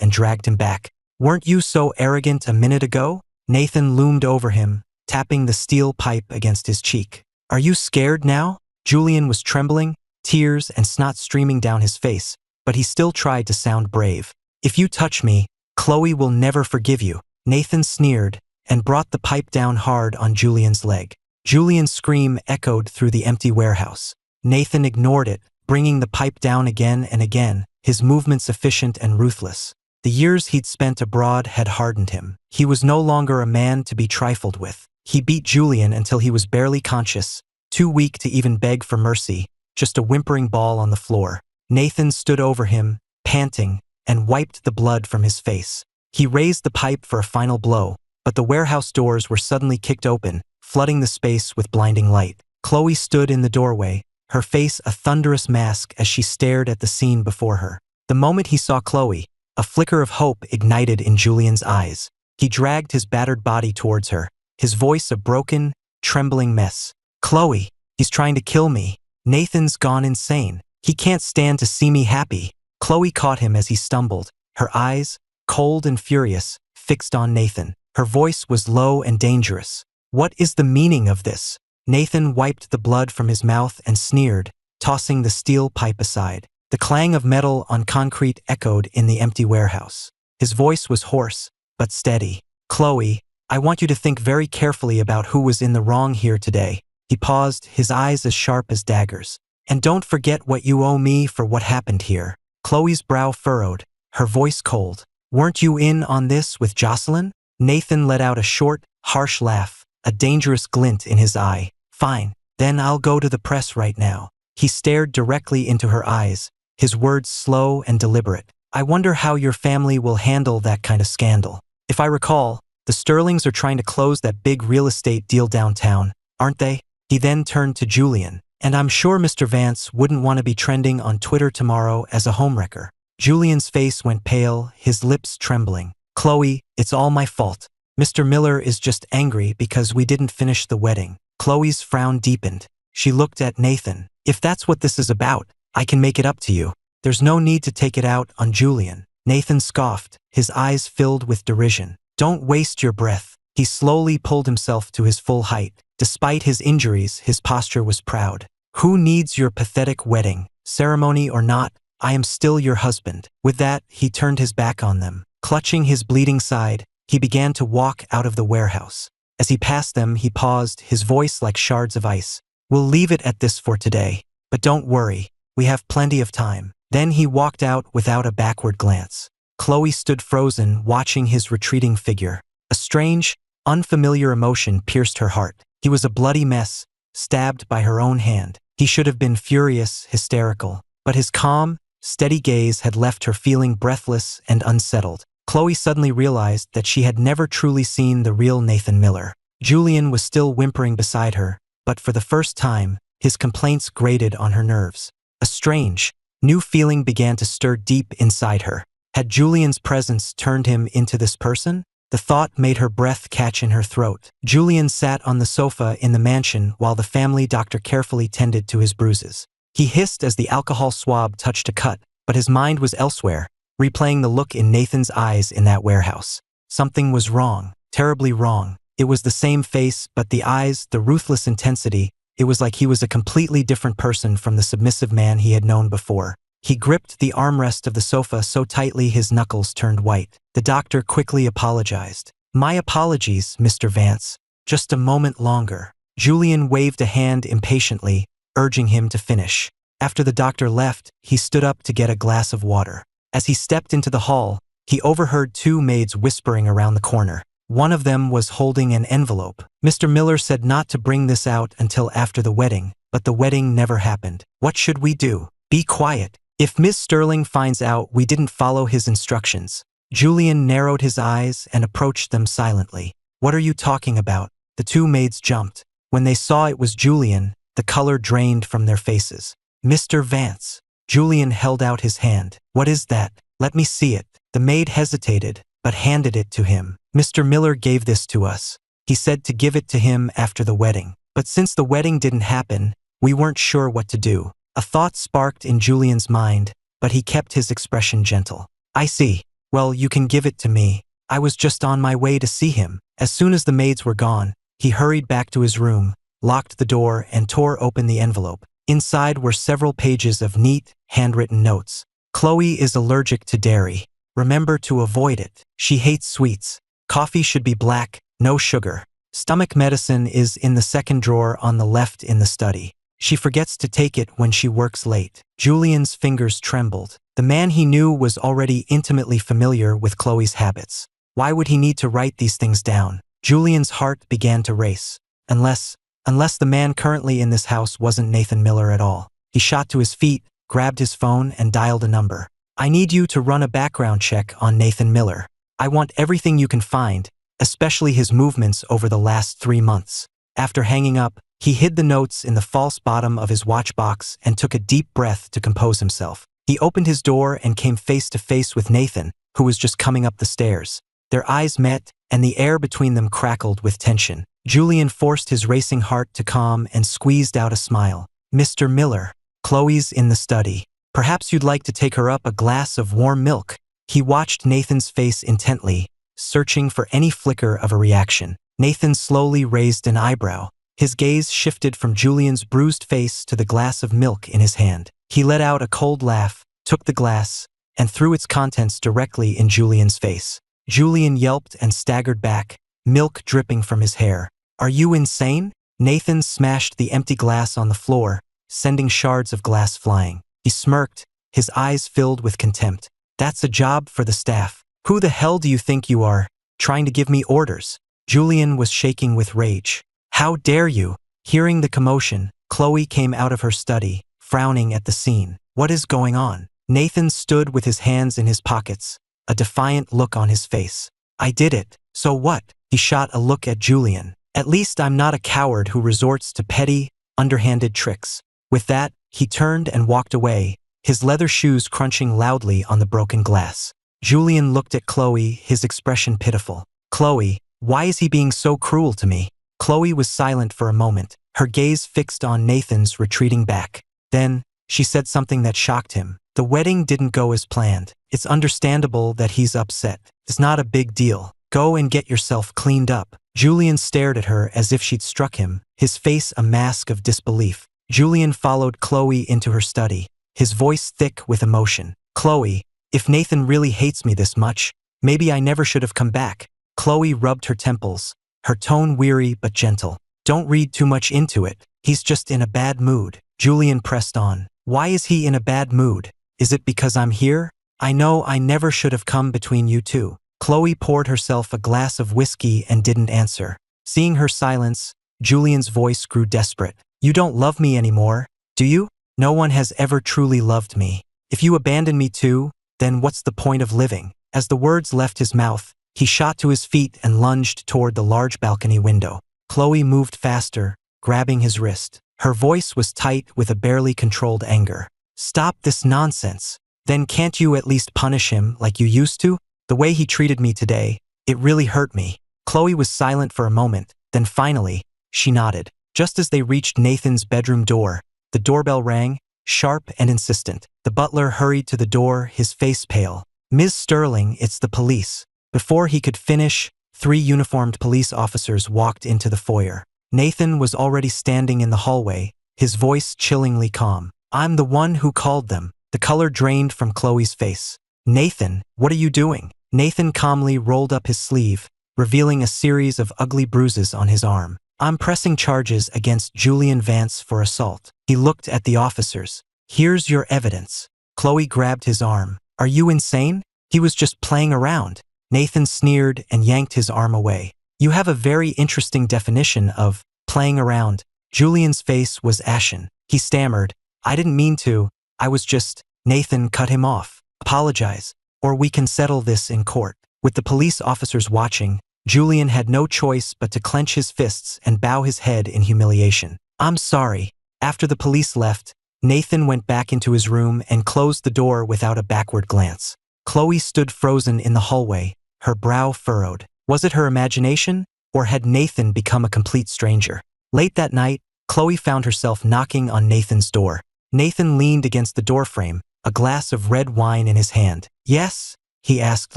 and dragged him back. "Weren't you so arrogant a minute ago?" Nathan loomed over him, tapping the steel pipe against his cheek. "Are you scared now?" Julian was trembling, tears and snot streaming down his face, but he still tried to sound brave. "If you touch me, Chloe will never forgive you." Nathan sneered and brought the pipe down hard on Julian's leg. Julian's scream echoed through the empty warehouse. Nathan ignored it, bringing the pipe down again and again, his movements efficient and ruthless. The years he'd spent abroad had hardened him. He was no longer a man to be trifled with. He beat Julian until he was barely conscious, too weak to even beg for mercy, just a whimpering ball on the floor. Nathan stood over him, panting, and wiped the blood from his face. He raised the pipe for a final blow, but the warehouse doors were suddenly kicked open, flooding the space with blinding light. Chloe stood in the doorway, her face a thunderous mask as she stared at the scene before her. The moment he saw Chloe, a flicker of hope ignited in Julian's eyes. He dragged his battered body towards her, his voice a broken, trembling mess. "Chloe, he's trying to kill me. Nathan's gone insane. He can't stand to see me happy." Chloe caught him as he stumbled, her eyes, cold and furious, fixed on Nathan. Her voice was low and dangerous. "What is the meaning of this?" Nathan wiped the blood from his mouth and sneered, tossing the steel pipe aside. The clang of metal on concrete echoed in the empty warehouse. His voice was hoarse, but steady. "Chloe, I want you to think very carefully about who was in the wrong here today." He paused, his eyes as sharp as daggers. "And don't forget what you owe me for what happened here." Chloe's brow furrowed, her voice cold. "Weren't you in on this with Jocelyn?" Nathan let out a short, harsh laugh, a dangerous glint in his eye. "Fine. Then I'll go to the press right now. He stared directly into her eyes, his words slow and deliberate. I wonder how your family will handle that kind of scandal. If I recall, the Sterlings are trying to close that big real estate deal downtown, aren't they? He then turned to Julian. And I'm sure Mr. Vance wouldn't want to be trending on Twitter tomorrow as a homewrecker. Julian's face went pale, his lips trembling. Chloe, it's all my fault. Mr. Miller is just angry because we didn't finish the wedding. Chloe's frown deepened. She looked at Nathan. If that's what this is about, I can make it up to you. There's no need to take it out on Julian. Nathan scoffed, his eyes filled with derision. Don't waste your breath. He slowly pulled himself to his full height. Despite his injuries, his posture was proud. Who needs your pathetic wedding? Ceremony or not, I am still your husband. With that, he turned his back on them. Clutching his bleeding side, he began to walk out of the warehouse. As he passed them, he paused, his voice like shards of ice. We'll leave it at this for today. But don't worry, we have plenty of time. Then he walked out without a backward glance. Chloe stood frozen, watching his retreating figure. A strange, unfamiliar emotion pierced her heart. He was a bloody mess, stabbed by her own hand. He should have been furious, hysterical. But his calm, steady gaze had left her feeling breathless and unsettled. Chloe suddenly realized that she had never truly seen the real Nathan Miller. Julian was still whimpering beside her, but for the first time, his complaints grated on her nerves. A strange, new feeling began to stir deep inside her. Had Julian's presence turned him into this person? The thought made her breath catch in her throat. Julian sat on the sofa in the mansion while the family doctor carefully tended to his bruises. He hissed as the alcohol swab touched a cut, but his mind was elsewhere, replaying the look in Nathan's eyes in that warehouse. Something was wrong, terribly wrong. It was the same face, but the eyes, the ruthless intensity, it was like he was a completely different person from the submissive man he had known before. He gripped the armrest of the sofa so tightly his knuckles turned white. The doctor quickly apologized. My apologies, Mr. Vance. Just a moment longer. Julian waved a hand impatiently, urging him to finish. After the doctor left, he stood up to get a glass of water. As he stepped into the hall, he overheard two maids whispering around the corner. One of them was holding an envelope. Mr. Miller said not to bring this out until after the wedding, but the wedding never happened. What should we do? Be quiet. If Miss Sterling finds out we didn't follow his instructions. Julian narrowed his eyes and approached them silently. What are you talking about? The two maids jumped. When they saw it was Julian, the color drained from their faces. Mr. Vance. Julian held out his hand. What is that? Let me see it. The maid hesitated, but handed it to him. Mr. Miller gave this to us. He said to give it to him after the wedding. But since the wedding didn't happen, we weren't sure what to do. A thought sparked in Julian's mind, but he kept his expression gentle. I see. Well, you can give it to me. I was just on my way to see him. As soon as the maids were gone, he hurried back to his room, locked the door, and tore open the envelope. Inside were several pages of neat, handwritten notes. Chloe is allergic to dairy. Remember to avoid it. She hates sweets. Coffee should be black, no sugar. Stomach medicine is in the second drawer on the left in the study. She forgets to take it when she works late. Julian's fingers trembled. The man he knew was already intimately familiar with Chloe's habits. Why would he need to write these things down? Julian's heart began to race. Unless the man currently in this house wasn't Nathan Miller at all. He shot to his feet, grabbed his phone, and dialed a number. I need you to run a background check on Nathan Miller. I want everything you can find, especially his movements over the last 3 months. After hanging up, he hid the notes in the false bottom of his watch box and took a deep breath to compose himself. He opened his door and came face to face with Nathan, who was just coming up the stairs. Their eyes met, and the air between them crackled with tension. Julian forced his racing heart to calm and squeezed out a smile. Mr. Miller, Chloe's in the study. Perhaps you'd like to take her up a glass of warm milk. He watched Nathan's face intently, searching for any flicker of a reaction. Nathan slowly raised an eyebrow. His gaze shifted from Julian's bruised face to the glass of milk in his hand. He let out a cold laugh, took the glass, and threw its contents directly in Julian's face. Julian yelped and staggered back, milk dripping from his hair. Are you insane? Nathan smashed the empty glass on the floor, sending shards of glass flying. He smirked, his eyes filled with contempt. That's a job for the staff. Who the hell do you think you are, trying to give me orders? Julian was shaking with rage. How dare you? Hearing the commotion, Chloe came out of her study, frowning at the scene. What is going on? Nathan stood with his hands in his pockets, a defiant look on his face. I did it. So what? He shot a look at Julian. At least I'm not a coward who resorts to petty, underhanded tricks. With that, he turned and walked away, his leather shoes crunching loudly on the broken glass. Julian looked at Chloe, his expression pitiful. Chloe, why is he being so cruel to me? Chloe was silent for a moment, her gaze fixed on Nathan's retreating back. Then, she said something that shocked him. The wedding didn't go as planned. It's understandable that he's upset. It's not a big deal. Go and get yourself cleaned up. Julian stared at her as if she'd struck him, his face a mask of disbelief. Julian followed Chloe into her study, his voice thick with emotion. Chloe, if Nathan really hates me this much, maybe I never should have come back. Chloe rubbed her temples, her tone weary but gentle. Don't read too much into it. He's just in a bad mood. Julian pressed on. Why is he in a bad mood? Is it because I'm here? I know I never should have come between you two. Chloe poured herself a glass of whiskey and didn't answer. Seeing her silence, Julian's voice grew desperate. You don't love me anymore, do you? No one has ever truly loved me. If you abandon me too, then what's the point of living? As the words left his mouth, he shot to his feet and lunged toward the large balcony window. Chloe moved faster, grabbing his wrist. Her voice was tight with a barely controlled anger. Stop this nonsense. Then can't you at least punish him like you used to? The way he treated me today, it really hurt me. Chloe was silent for a moment, then finally, she nodded. Just as they reached Nathan's bedroom door, the doorbell rang, sharp and insistent. The butler hurried to the door, his face pale. Ms. Sterling, it's the police. Before he could finish, 3 uniformed police officers walked into the foyer. Nathan was already standing in the hallway, his voice chillingly calm. I'm the one who called them. The color drained from Chloe's face. Nathan, what are you doing? Nathan calmly rolled up his sleeve, revealing a series of ugly bruises on his arm. I'm pressing charges against Julian Vance for assault. He looked at the officers. Here's your evidence. Chloe grabbed his arm. Are you insane? He was just playing around. Nathan sneered and yanked his arm away. You have a very interesting definition of playing around. Julian's face was ashen. He stammered. I didn't mean to. I was just… Nathan cut him off. Apologize, or we can settle this in court. With the police officers watching, Julian had no choice but to clench his fists and bow his head in humiliation. I'm sorry. After the police left, Nathan went back into his room and closed the door without a backward glance. Chloe stood frozen in the hallway, her brow furrowed. Was it her imagination, or had Nathan become a complete stranger? Late that night, Chloe found herself knocking on Nathan's door. Nathan leaned against the doorframe, a glass of red wine in his hand. Yes? He asked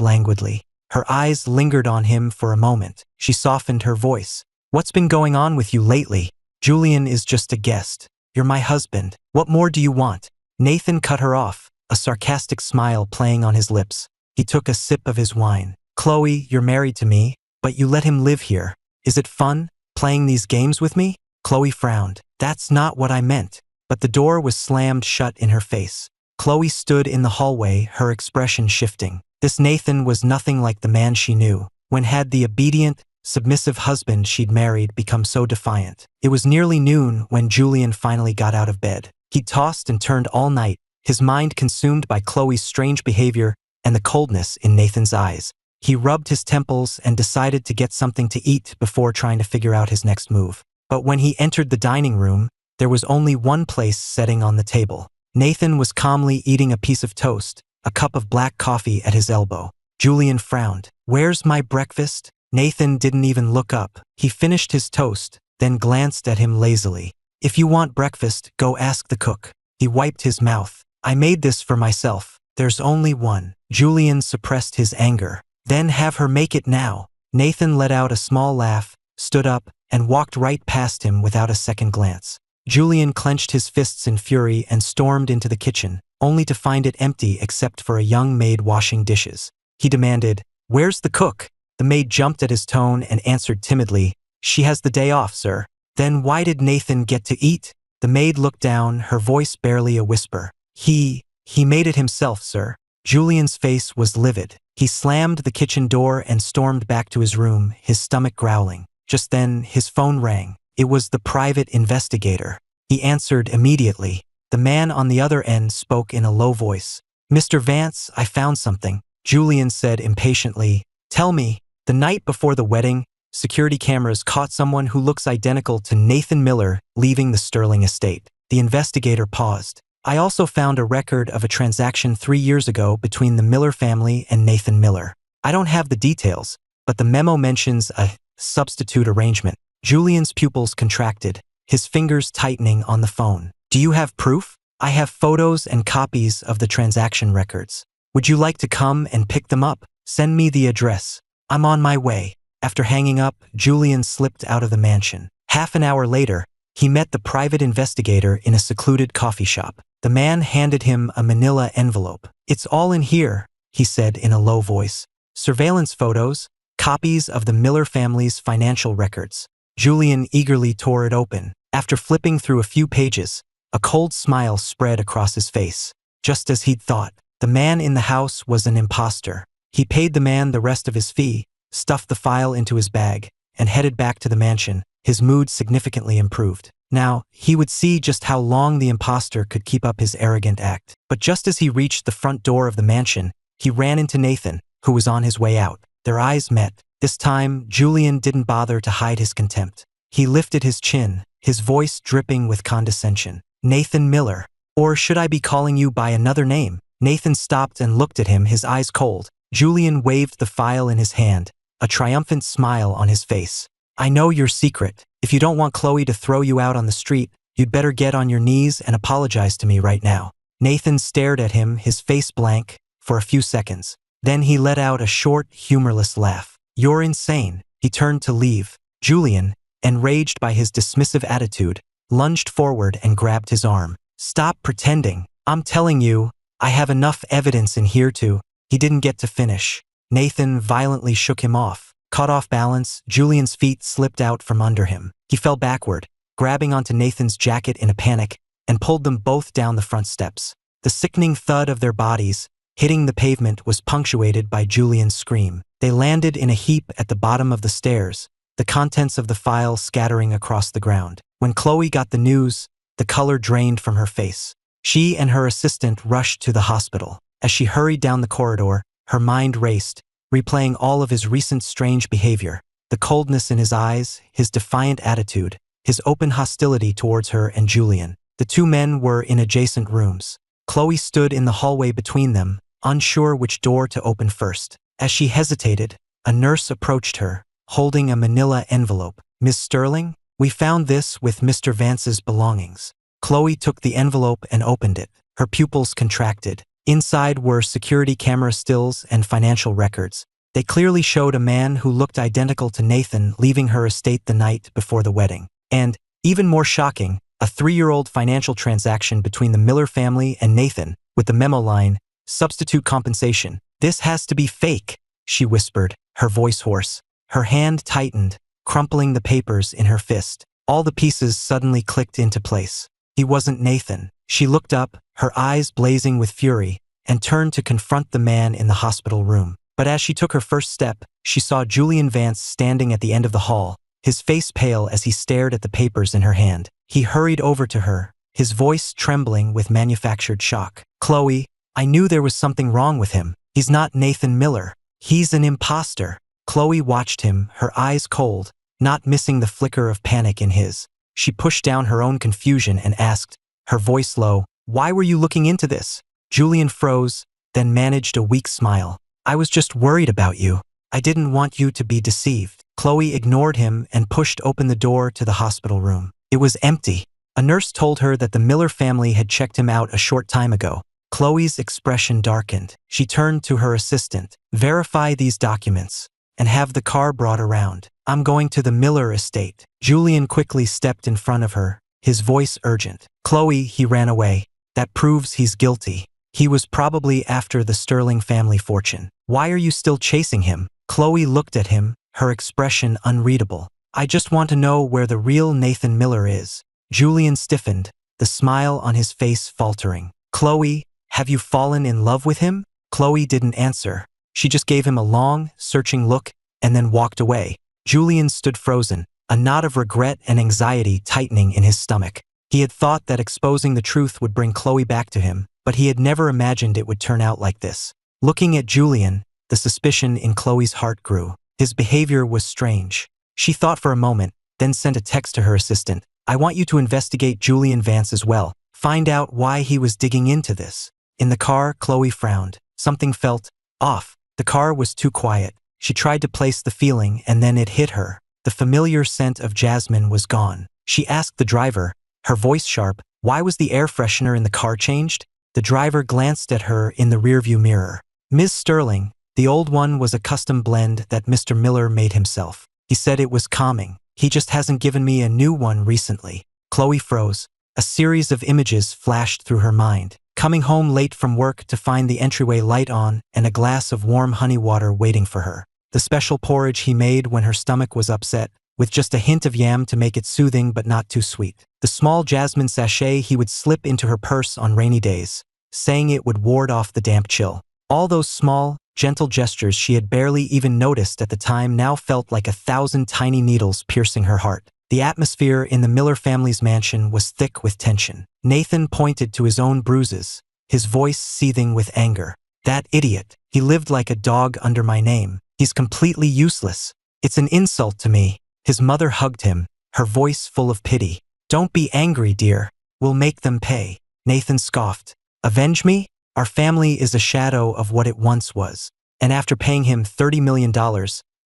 languidly. Her eyes lingered on him for a moment. She softened her voice. What's been going on with you lately? Julian is just a guest. You're my husband. What more do you want? Nathan cut her off, a sarcastic smile playing on his lips. He took a sip of his wine. Chloe, you're married to me, but you let him live here. Is it fun, playing these games with me? Chloe frowned. That's not what I meant. But the door was slammed shut in her face. Chloe stood in the hallway, her expression shifting. This Nathan was nothing like the man she knew. When had the obedient, submissive husband she'd married become so defiant? It was nearly noon when Julian finally got out of bed. He tossed and turned all night, his mind consumed by Chloe's strange behavior and the coldness in Nathan's eyes. He rubbed his temples and decided to get something to eat before trying to figure out his next move. But when he entered the dining room, there was only one place setting on the table. Nathan was calmly eating a piece of toast, a cup of black coffee at his elbow. Julian frowned. Where's my breakfast? Nathan didn't even look up. He finished his toast, then glanced at him lazily. If you want breakfast, go ask the cook. He wiped his mouth. I made this for myself. There's only one. Julian suppressed his anger. Then have her make it now. Nathan let out a small laugh, stood up, and walked right past him without a second glance. Julian clenched his fists in fury and stormed into the kitchen, only to find it empty except for a young maid washing dishes. He demanded, Where's the cook? The maid jumped at his tone and answered timidly, She has the day off, sir. Then why did Nathan get to eat? The maid looked down, her voice barely a whisper. He made it himself, sir. Julian's face was livid. He slammed the kitchen door and stormed back to his room, his stomach growling. Just then, his phone rang. It was the private investigator. He answered immediately. The man on the other end spoke in a low voice. Mr. Vance, I found something, Julian said impatiently. Tell me. The night before the wedding, security cameras caught someone who looks identical to Nathan Miller leaving the Sterling estate. The investigator paused. I also found a record of a transaction 3 years ago between the Miller family and Nathan Miller. I don't have the details, but the memo mentions a substitute arrangement. Julian's pupils contracted, his fingers tightening on the phone. Do you have proof? I have photos and copies of the transaction records. Would you like to come and pick them up? Send me the address. I'm on my way. After hanging up, Julian slipped out of the mansion. Half an hour later, he met the private investigator in a secluded coffee shop. The man handed him a manila envelope. It's all in here, he said in a low voice. Surveillance photos, copies of the Miller family's financial records. Julian eagerly tore it open. After flipping through a few pages, a cold smile spread across his face. Just as he'd thought, the man in the house was an imposter. He paid the man the rest of his fee, stuffed the file into his bag, and headed back to the mansion. His mood significantly improved. Now, he would see just how long the imposter could keep up his arrogant act. But just as he reached the front door of the mansion, he ran into Nathan, who was on his way out. Their eyes met. This time, Julian didn't bother to hide his contempt. He lifted his chin, his voice dripping with condescension. Nathan Miller. Or should I be calling you by another name? Nathan stopped and looked at him, his eyes cold. Julian waved the file in his hand, a triumphant smile on his face. I know your secret. If you don't want Chloe to throw you out on the street, you'd better get on your knees and apologize to me right now. Nathan stared at him, his face blank, for a few seconds. Then he let out a short, humorless laugh. You're insane. He turned to leave. Julian, enraged by his dismissive attitude, lunged forward and grabbed his arm. Stop pretending. I'm telling you, I have enough evidence in here to. He didn't get to finish. Nathan violently shook him off. Caught off balance, Julian's feet slipped out from under him. He fell backward, grabbing onto Nathan's jacket in a panic, and pulled them both down the front steps. The sickening thud of their bodies hitting the pavement was punctuated by Julian's scream. They landed in a heap at the bottom of the stairs, the contents of the file scattering across the ground. When Chloe got the news, the color drained from her face. She and her assistant rushed to the hospital. As she hurried down the corridor, her mind raced, replaying all of his recent strange behavior, the coldness in his eyes, his defiant attitude, his open hostility towards her and Julian. The two men were in adjacent rooms. Chloe stood in the hallway between them, unsure which door to open first. As she hesitated, a nurse approached her, holding a manila envelope. Miss Sterling, we found this with Mr. Vance's belongings. Chloe took the envelope and opened it. Her pupils contracted. Inside were security camera stills and financial records. They clearly showed a man who looked identical to Nathan leaving her estate the night before the wedding. And, even more shocking, a 3-year-old financial transaction between the Miller family and Nathan, with the memo line, substitute compensation. This has to be fake, she whispered, her voice hoarse. Her hand tightened, crumpling the papers in her fist. All the pieces suddenly clicked into place. He wasn't Nathan. She looked up, her eyes blazing with fury, and turned to confront the man in the hospital room. But as she took her first step, she saw Julian Vance standing at the end of the hall, his face pale as he stared at the papers in her hand. He hurried over to her, his voice trembling with manufactured shock. Chloe, I knew there was something wrong with him. He's not Nathan Miller. He's an imposter. Chloe watched him, her eyes cold, not missing the flicker of panic in his. She pushed down her own confusion and asked, her voice low, why were you looking into this? Julian froze, then managed a weak smile. I was just worried about you. I didn't want you to be deceived. Chloe ignored him and pushed open the door to the hospital room. It was empty. A nurse told her that the Miller family had checked him out a short time ago. Chloe's expression darkened. She turned to her assistant. Verify these documents and have the car brought around. I'm going to the Miller estate. Julian quickly stepped in front of her, his voice urgent. Chloe, he ran away. That proves he's guilty. He was probably after the Sterling family fortune. Why are you still chasing him? Chloe looked at him, her expression unreadable. I just want to know where the real Nathan Miller is. Julian stiffened, the smile on his face faltering. Chloe, have you fallen in love with him? Chloe didn't answer. She just gave him a long, searching look and then walked away. Julian stood frozen, a knot of regret and anxiety tightening in his stomach. He had thought that exposing the truth would bring Chloe back to him, but he had never imagined it would turn out like this. Looking at Julian, the suspicion in Chloe's heart grew. His behavior was strange. She thought for a moment, then sent a text to her assistant. I want you to investigate Julian Vance as well. Find out why he was digging into this. In the car, Chloe frowned. Something felt off. The car was too quiet. She tried to place the feeling, and then it hit her. The familiar scent of jasmine was gone. She asked the driver, her voice sharp, why was the air freshener in the car changed? The driver glanced at her in the rearview mirror. Ms. Sterling, the old one was a custom blend that Mr. Miller made himself. He said it was calming. He just hasn't given me a new one recently. Chloe froze. A series of images flashed through her mind. Coming home late from work to find the entryway light on and a glass of warm honey water waiting for her. The special porridge he made when her stomach was upset, with just a hint of yam to make it soothing but not too sweet. The small jasmine sachet he would slip into her purse on rainy days, saying it would ward off the damp chill. All those small, gentle gestures she had barely even noticed at the time now felt like 1,000 tiny needles piercing her heart. The atmosphere in the Miller family's mansion was thick with tension. Nathan pointed to his own bruises, his voice seething with anger. That idiot. He lived like a dog under my name. He's completely useless. It's an insult to me. His mother hugged him, her voice full of pity. Don't be angry, dear. We'll make them pay. Nathan scoffed. Avenge me? Our family is a shadow of what it once was. And after paying him $30 million,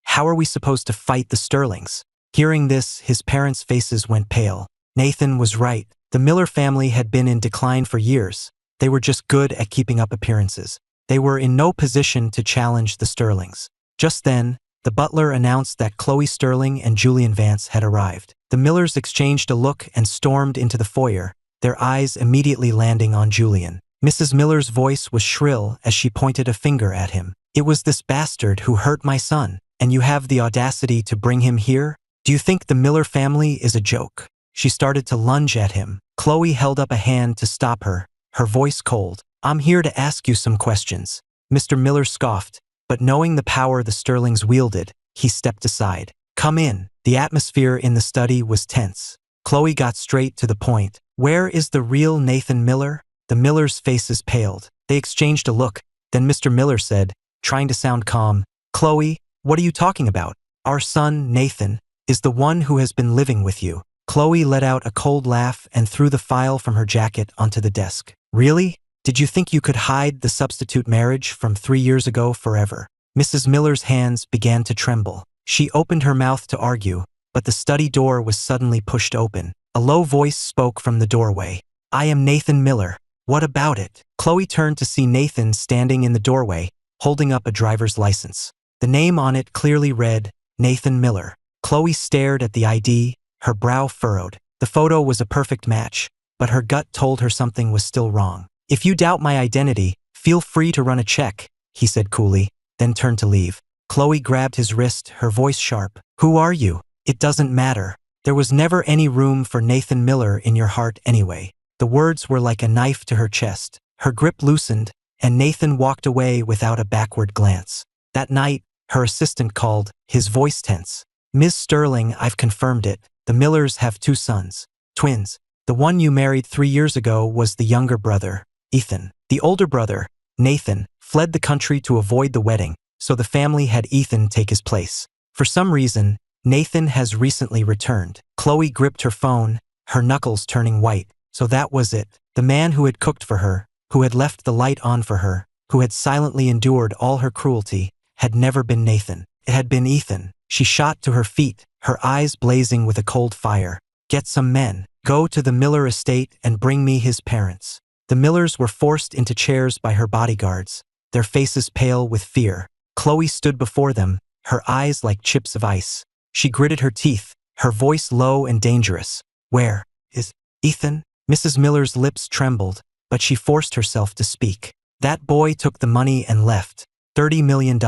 how are we supposed to fight the Sterlings? Hearing this, his parents' faces went pale. Nathan was right. The Miller family had been in decline for years. They were just good at keeping up appearances. They were in no position to challenge the Sterlings. Just then, the butler announced that Chloe Sterling and Julian Vance had arrived. The Millers exchanged a look and stormed into the foyer, their eyes immediately landing on Julian. Mrs. Miller's voice was shrill as she pointed a finger at him. It was this bastard who hurt my son, and you have the audacity to bring him here? Do you think the Miller family is a joke? She started to lunge at him. Chloe held up a hand to stop her, her voice cold. I'm here to ask you some questions. Mr. Miller scoffed, but knowing the power the Sterlings wielded, he stepped aside. Come in. The atmosphere in the study was tense. Chloe got straight to the point. Where is the real Nathan Miller? The Millers' faces paled. They exchanged a look. Then Mr. Miller said, trying to sound calm, Chloe, what are you talking about? Our son, Nathan, is the one who has been living with you. Chloe let out a cold laugh and threw the file from her jacket onto the desk. Really? Did you think you could hide the substitute marriage from 3 years ago forever? Mrs. Miller's hands began to tremble. She opened her mouth to argue, but the study door was suddenly pushed open. A low voice spoke from the doorway. I am Nathan Miller. What about it? Chloe turned to see Nathan standing in the doorway, holding up a driver's license. The name on it clearly read, Nathan Miller. Chloe stared at the ID, her brow furrowed. The photo was a perfect match, but her gut told her something was still wrong. If you doubt my identity, feel free to run a check, he said coolly, then turned to leave. Chloe grabbed his wrist, her voice sharp. Who are you? It doesn't matter. There was never any room for Nathan Miller in your heart anyway. The words were like a knife to her chest. Her grip loosened, and Nathan walked away without a backward glance. That night, her assistant called, his voice tense. Ms. Sterling, I've confirmed it. The Millers have 2 sons. Twins. The one you married 3 years ago was the younger brother, Ethan. The older brother, Nathan, fled the country to avoid the wedding, so the family had Ethan take his place. For some reason, Nathan has recently returned. Chloe gripped her phone, her knuckles turning white. So that was it. The man who had cooked for her, who had left the light on for her, who had silently endured all her cruelty, had never been Nathan. It had been Ethan. She shot to her feet, her eyes blazing with a cold fire. Get some men. Go to the Miller estate and bring me his parents. The Millers were forced into chairs by her bodyguards, their faces pale with fear. Chloe stood before them, her eyes like chips of ice. She gritted her teeth, her voice low and dangerous. Where is Ethan? Mrs. Miller's lips trembled, but she forced herself to speak. That boy took the money and left. $30 million.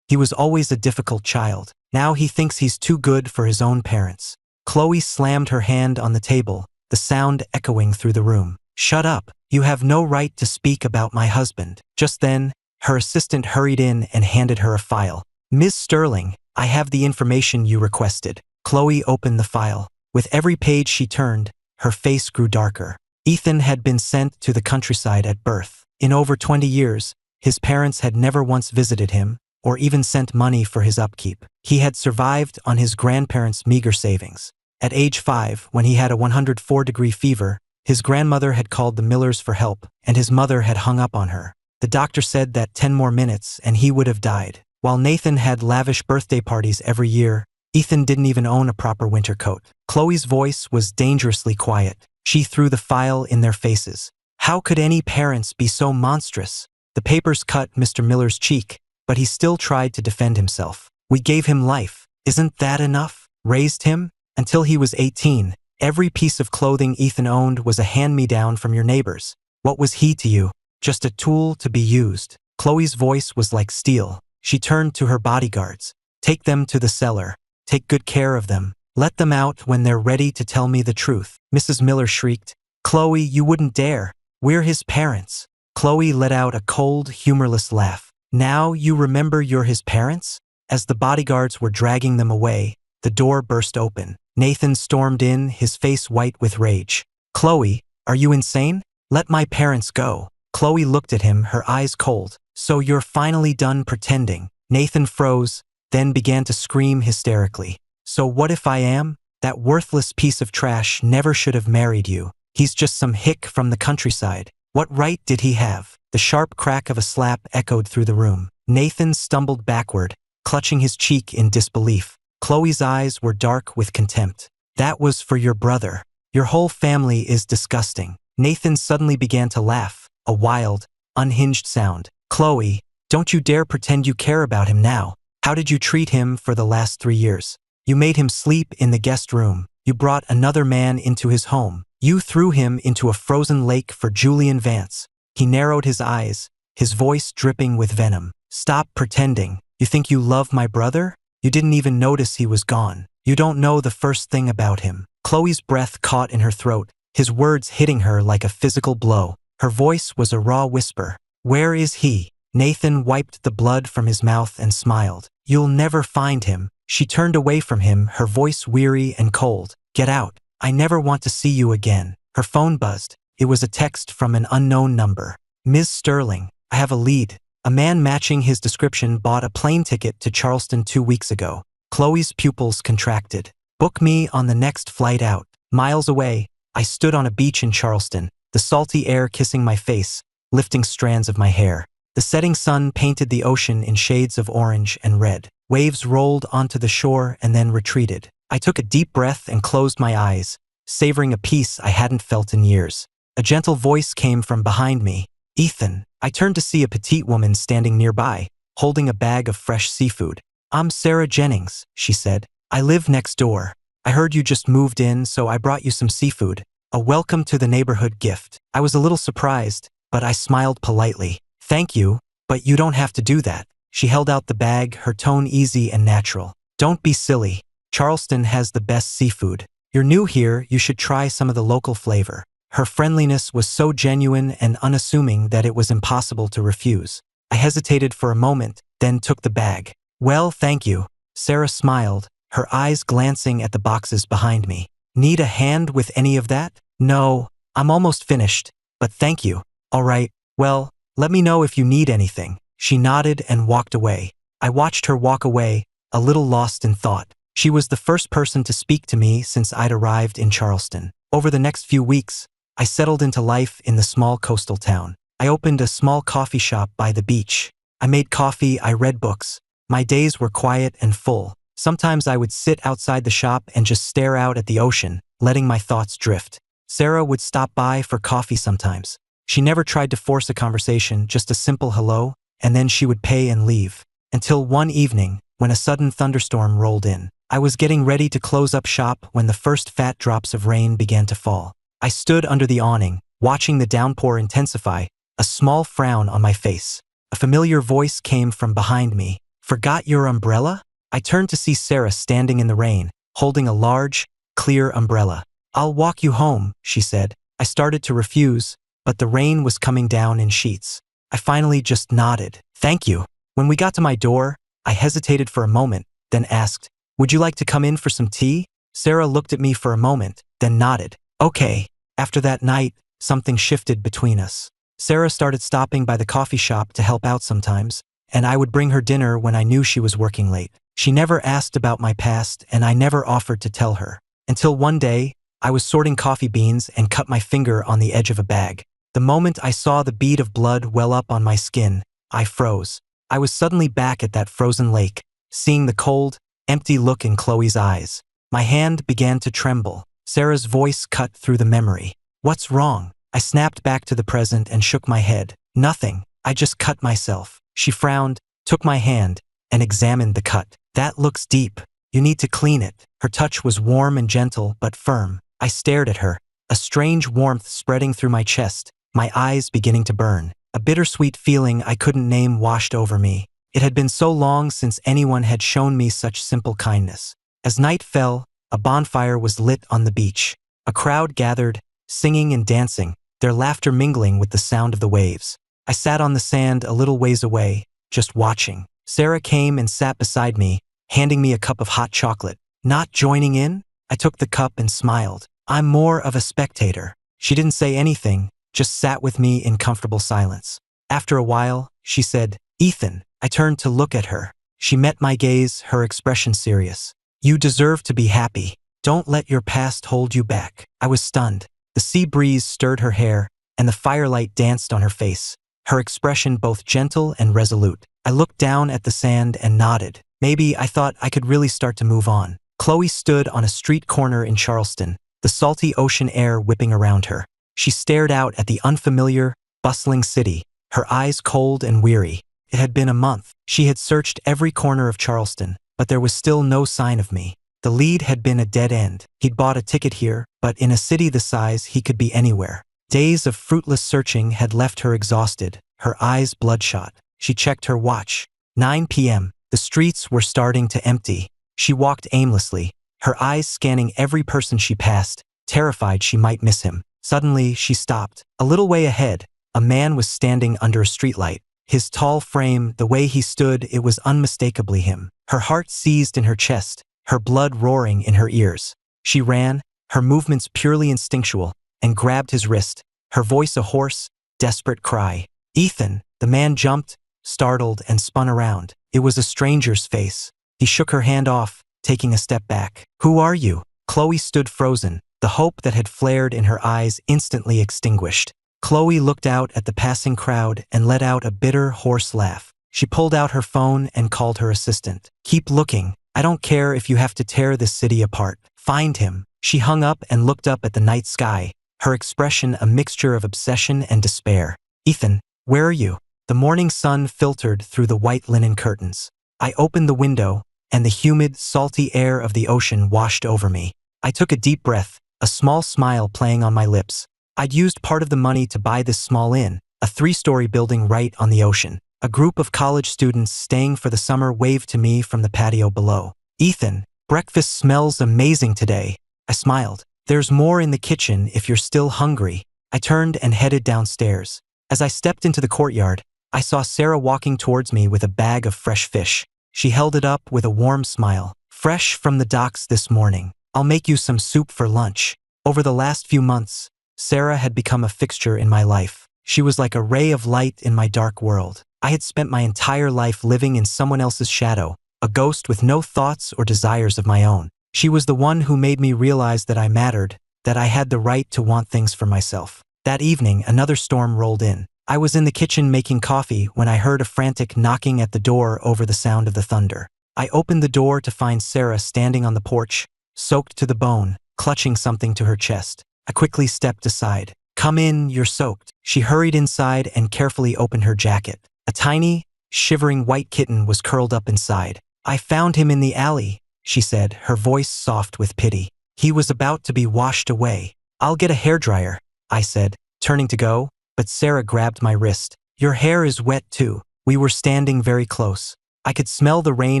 He was always a difficult child. Now he thinks he's too good for his own parents. Chloe slammed her hand on the table, the sound echoing through the room. Shut up. You have no right to speak about my husband. Just then, her assistant hurried in and handed her a file. Ms. Sterling, I have the information you requested. Chloe opened the file. With every page she turned, her face grew darker. Ethan had been sent to the countryside at birth. In over 20 years, his parents had never once visited him or even sent money for his upkeep. He had survived on his grandparents' meager savings. At age 5, when he had a 104-degree fever, his grandmother had called the Millers for help, and his mother had hung up on her. The doctor said that 10 more minutes and he would have died. While Nathan had lavish birthday parties every year, Ethan didn't even own a proper winter coat. Chloe's voice was dangerously quiet. She threw the file in their faces. How could any parents be so monstrous? The papers cut Mr. Miller's cheek, but he still tried to defend himself. We gave him life. Isn't that enough? Raised him? Until he was 18. Every piece of clothing Ethan owned was a hand-me-down from your neighbors. What was he to you? Just a tool to be used. Chloe's voice was like steel. She turned to her bodyguards. Take them to the cellar. Take good care of them. Let them out when they're ready to tell me the truth. Mrs. Miller shrieked. Chloe, you wouldn't dare. We're his parents. Chloe let out a cold, humorless laugh. Now you remember you're his parents? As the bodyguards were dragging them away, the door burst open. Nathan stormed in, his face white with rage. Chloe, are you insane? Let my parents go. Chloe looked at him, her eyes cold. So you're finally done pretending. Nathan froze, then began to scream hysterically. So what if I am? That worthless piece of trash never should have married you. He's just some hick from the countryside. What right did he have? The sharp crack of a slap echoed through the room. Nathan stumbled backward, clutching his cheek in disbelief. Chloe's eyes were dark with contempt. That was for your brother. Your whole family is disgusting. Nathan suddenly began to laugh, a wild, unhinged sound. Chloe, don't you dare pretend you care about him now. How did you treat him for the last 3 years? You made him sleep in the guest room. You brought another man into his home. You threw him into a frozen lake for Julian Vance. He narrowed his eyes, his voice dripping with venom. Stop pretending. You think you love my brother? You didn't even notice he was gone. You don't know the first thing about him. Chloe's breath caught in her throat, his words hitting her like a physical blow. Her voice was a raw whisper. Where is he? Nathan wiped the blood from his mouth and smiled. You'll never find him. She turned away from him, her voice weary and cold. Get out. I never want to see you again. Her phone buzzed. It was a text from an unknown number. Ms. Sterling, I have a lead. A man matching his description bought a plane ticket to Charleston 2 weeks ago. Chloe's pupils contracted. Book me on the next flight out. Miles away, I stood on a beach in Charleston, the salty air kissing my face, lifting strands of my hair. The setting sun painted the ocean in shades of orange and red. Waves rolled onto the shore and then retreated. I took a deep breath and closed my eyes, savoring a peace I hadn't felt in years. A gentle voice came from behind me. Ethan. I turned to see a petite woman standing nearby, holding a bag of fresh seafood. I'm Sarah Jennings, she said. I live next door. I heard you just moved in, so I brought you some seafood. A welcome to the neighborhood gift. I was a little surprised, but I smiled politely. Thank you, but you don't have to do that. She held out the bag, her tone easy and natural. Don't be silly. Charleston has the best seafood. You're new here, you should try some of the local flavor. Her friendliness was so genuine and unassuming that it was impossible to refuse. I hesitated for a moment, then took the bag. Well, thank you. Sarah smiled, her eyes glancing at the boxes behind me. Need a hand with any of that? No, I'm almost finished, but thank you. All right, well, let me know if you need anything. She nodded and walked away. I watched her walk away, a little lost in thought. She was the first person to speak to me since I'd arrived in Charleston. Over the next few weeks, I settled into life in the small coastal town. I opened a small coffee shop by the beach. I made coffee, I read books. My days were quiet and full. Sometimes I would sit outside the shop and just stare out at the ocean, letting my thoughts drift. Sarah would stop by for coffee sometimes. She never tried to force a conversation, just a simple hello, and then she would pay and leave. Until one evening, when a sudden thunderstorm rolled in. I was getting ready to close up shop when the first fat drops of rain began to fall. I stood under the awning, watching the downpour intensify, a small frown on my face. A familiar voice came from behind me. Forgot your umbrella? I turned to see Sarah standing in the rain, holding a large, clear umbrella. I'll walk you home, she said. I started to refuse, but the rain was coming down in sheets. I finally just nodded. Thank you. When we got to my door, I hesitated for a moment, then asked, Would you like to come in for some tea? Sarah looked at me for a moment, then nodded. Okay. After that night, something shifted between us. Sarah started stopping by the coffee shop to help out sometimes, and I would bring her dinner when I knew she was working late. She never asked about my past, and I never offered to tell her. Until one day, I was sorting coffee beans and cut my finger on the edge of a bag. The moment I saw the bead of blood well up on my skin, I froze. I was suddenly back at that frozen lake, seeing the cold, empty look in Chloe's eyes. My hand began to tremble. Sarah's voice cut through the memory. What's wrong? I snapped back to the present and shook my head. Nothing. I just cut myself. She frowned, took my hand, and examined the cut. That looks deep. You need to clean it. Her touch was warm and gentle, but firm. I stared at her, a strange warmth spreading through my chest, my eyes beginning to burn. A bittersweet feeling I couldn't name washed over me. It had been so long since anyone had shown me such simple kindness. As night fell, a bonfire was lit on the beach. A crowd gathered, singing and dancing, their laughter mingling with the sound of the waves. I sat on the sand a little ways away, just watching. Sarah came and sat beside me, handing me a cup of hot chocolate. Not joining in? I took the cup and smiled. I'm more of a spectator. She didn't say anything, just sat with me in comfortable silence. After a while, she said, Ethan. I turned to look at her. She met my gaze, her expression serious. You deserve to be happy. Don't let your past hold you back. I was stunned. The sea breeze stirred her hair, and the firelight danced on her face, her expression both gentle and resolute. I looked down at the sand and nodded. Maybe I thought I could really start to move on. Chloe stood on a street corner in Charleston, the salty ocean air whipping around her. She stared out at the unfamiliar, bustling city, her eyes cold and weary. It had been a month. She had searched every corner of Charleston, but there was still no sign of me. The lead had been a dead end. He'd bought a ticket here, but in a city the size he could be anywhere. Days of fruitless searching had left her exhausted, her eyes bloodshot. She checked her watch. 9 p.m. The streets were starting to empty. She walked aimlessly, her eyes scanning every person she passed, terrified she might miss him. Suddenly, she stopped. A little way ahead, a man was standing under a streetlight. His tall frame, the way he stood, it was unmistakably him. Her heart seized in her chest, her blood roaring in her ears. She ran, her movements purely instinctual, and grabbed his wrist, her voice a hoarse, desperate cry. Ethan! The man jumped, startled, and spun around. It was a stranger's face. He shook her hand off, taking a step back. Who are you? Chloe stood frozen, the hope that had flared in her eyes instantly extinguished. Chloe looked out at the passing crowd and let out a bitter, hoarse laugh. She pulled out her phone and called her assistant. Keep looking. I don't care if you have to tear this city apart. Find him. She hung up and looked up at the night sky, her expression a mixture of obsession and despair. Ethan, where are you? The morning sun filtered through the white linen curtains. I opened the window, and the humid, salty air of the ocean washed over me. I took a deep breath, a small smile playing on my lips. I'd used part of the money to buy this small inn, a 3-story building right on the ocean. A group of college students staying for the summer waved to me from the patio below. Ethan, breakfast smells amazing today. I smiled. There's more in the kitchen if you're still hungry. I turned and headed downstairs. As I stepped into the courtyard, I saw Sarah walking towards me with a bag of fresh fish. She held it up with a warm smile. Fresh from the docks this morning. I'll make you some soup for lunch. Over the last few months, Sarah had become a fixture in my life. She was like a ray of light in my dark world. I had spent my entire life living in someone else's shadow, a ghost with no thoughts or desires of my own. She was the one who made me realize that I mattered, that I had the right to want things for myself. That evening, another storm rolled in. I was in the kitchen making coffee when I heard a frantic knocking at the door over the sound of the thunder. I opened the door to find Sarah standing on the porch, soaked to the bone, clutching something to her chest. I quickly stepped aside. Come in, you're soaked. She hurried inside and carefully opened her jacket. A tiny, shivering white kitten was curled up inside. I found him in the alley, she said, her voice soft with pity. He was about to be washed away. I'll get a hairdryer, I said, turning to go, but Sarah grabbed my wrist. Your hair is wet too. We were standing very close. I could smell the rain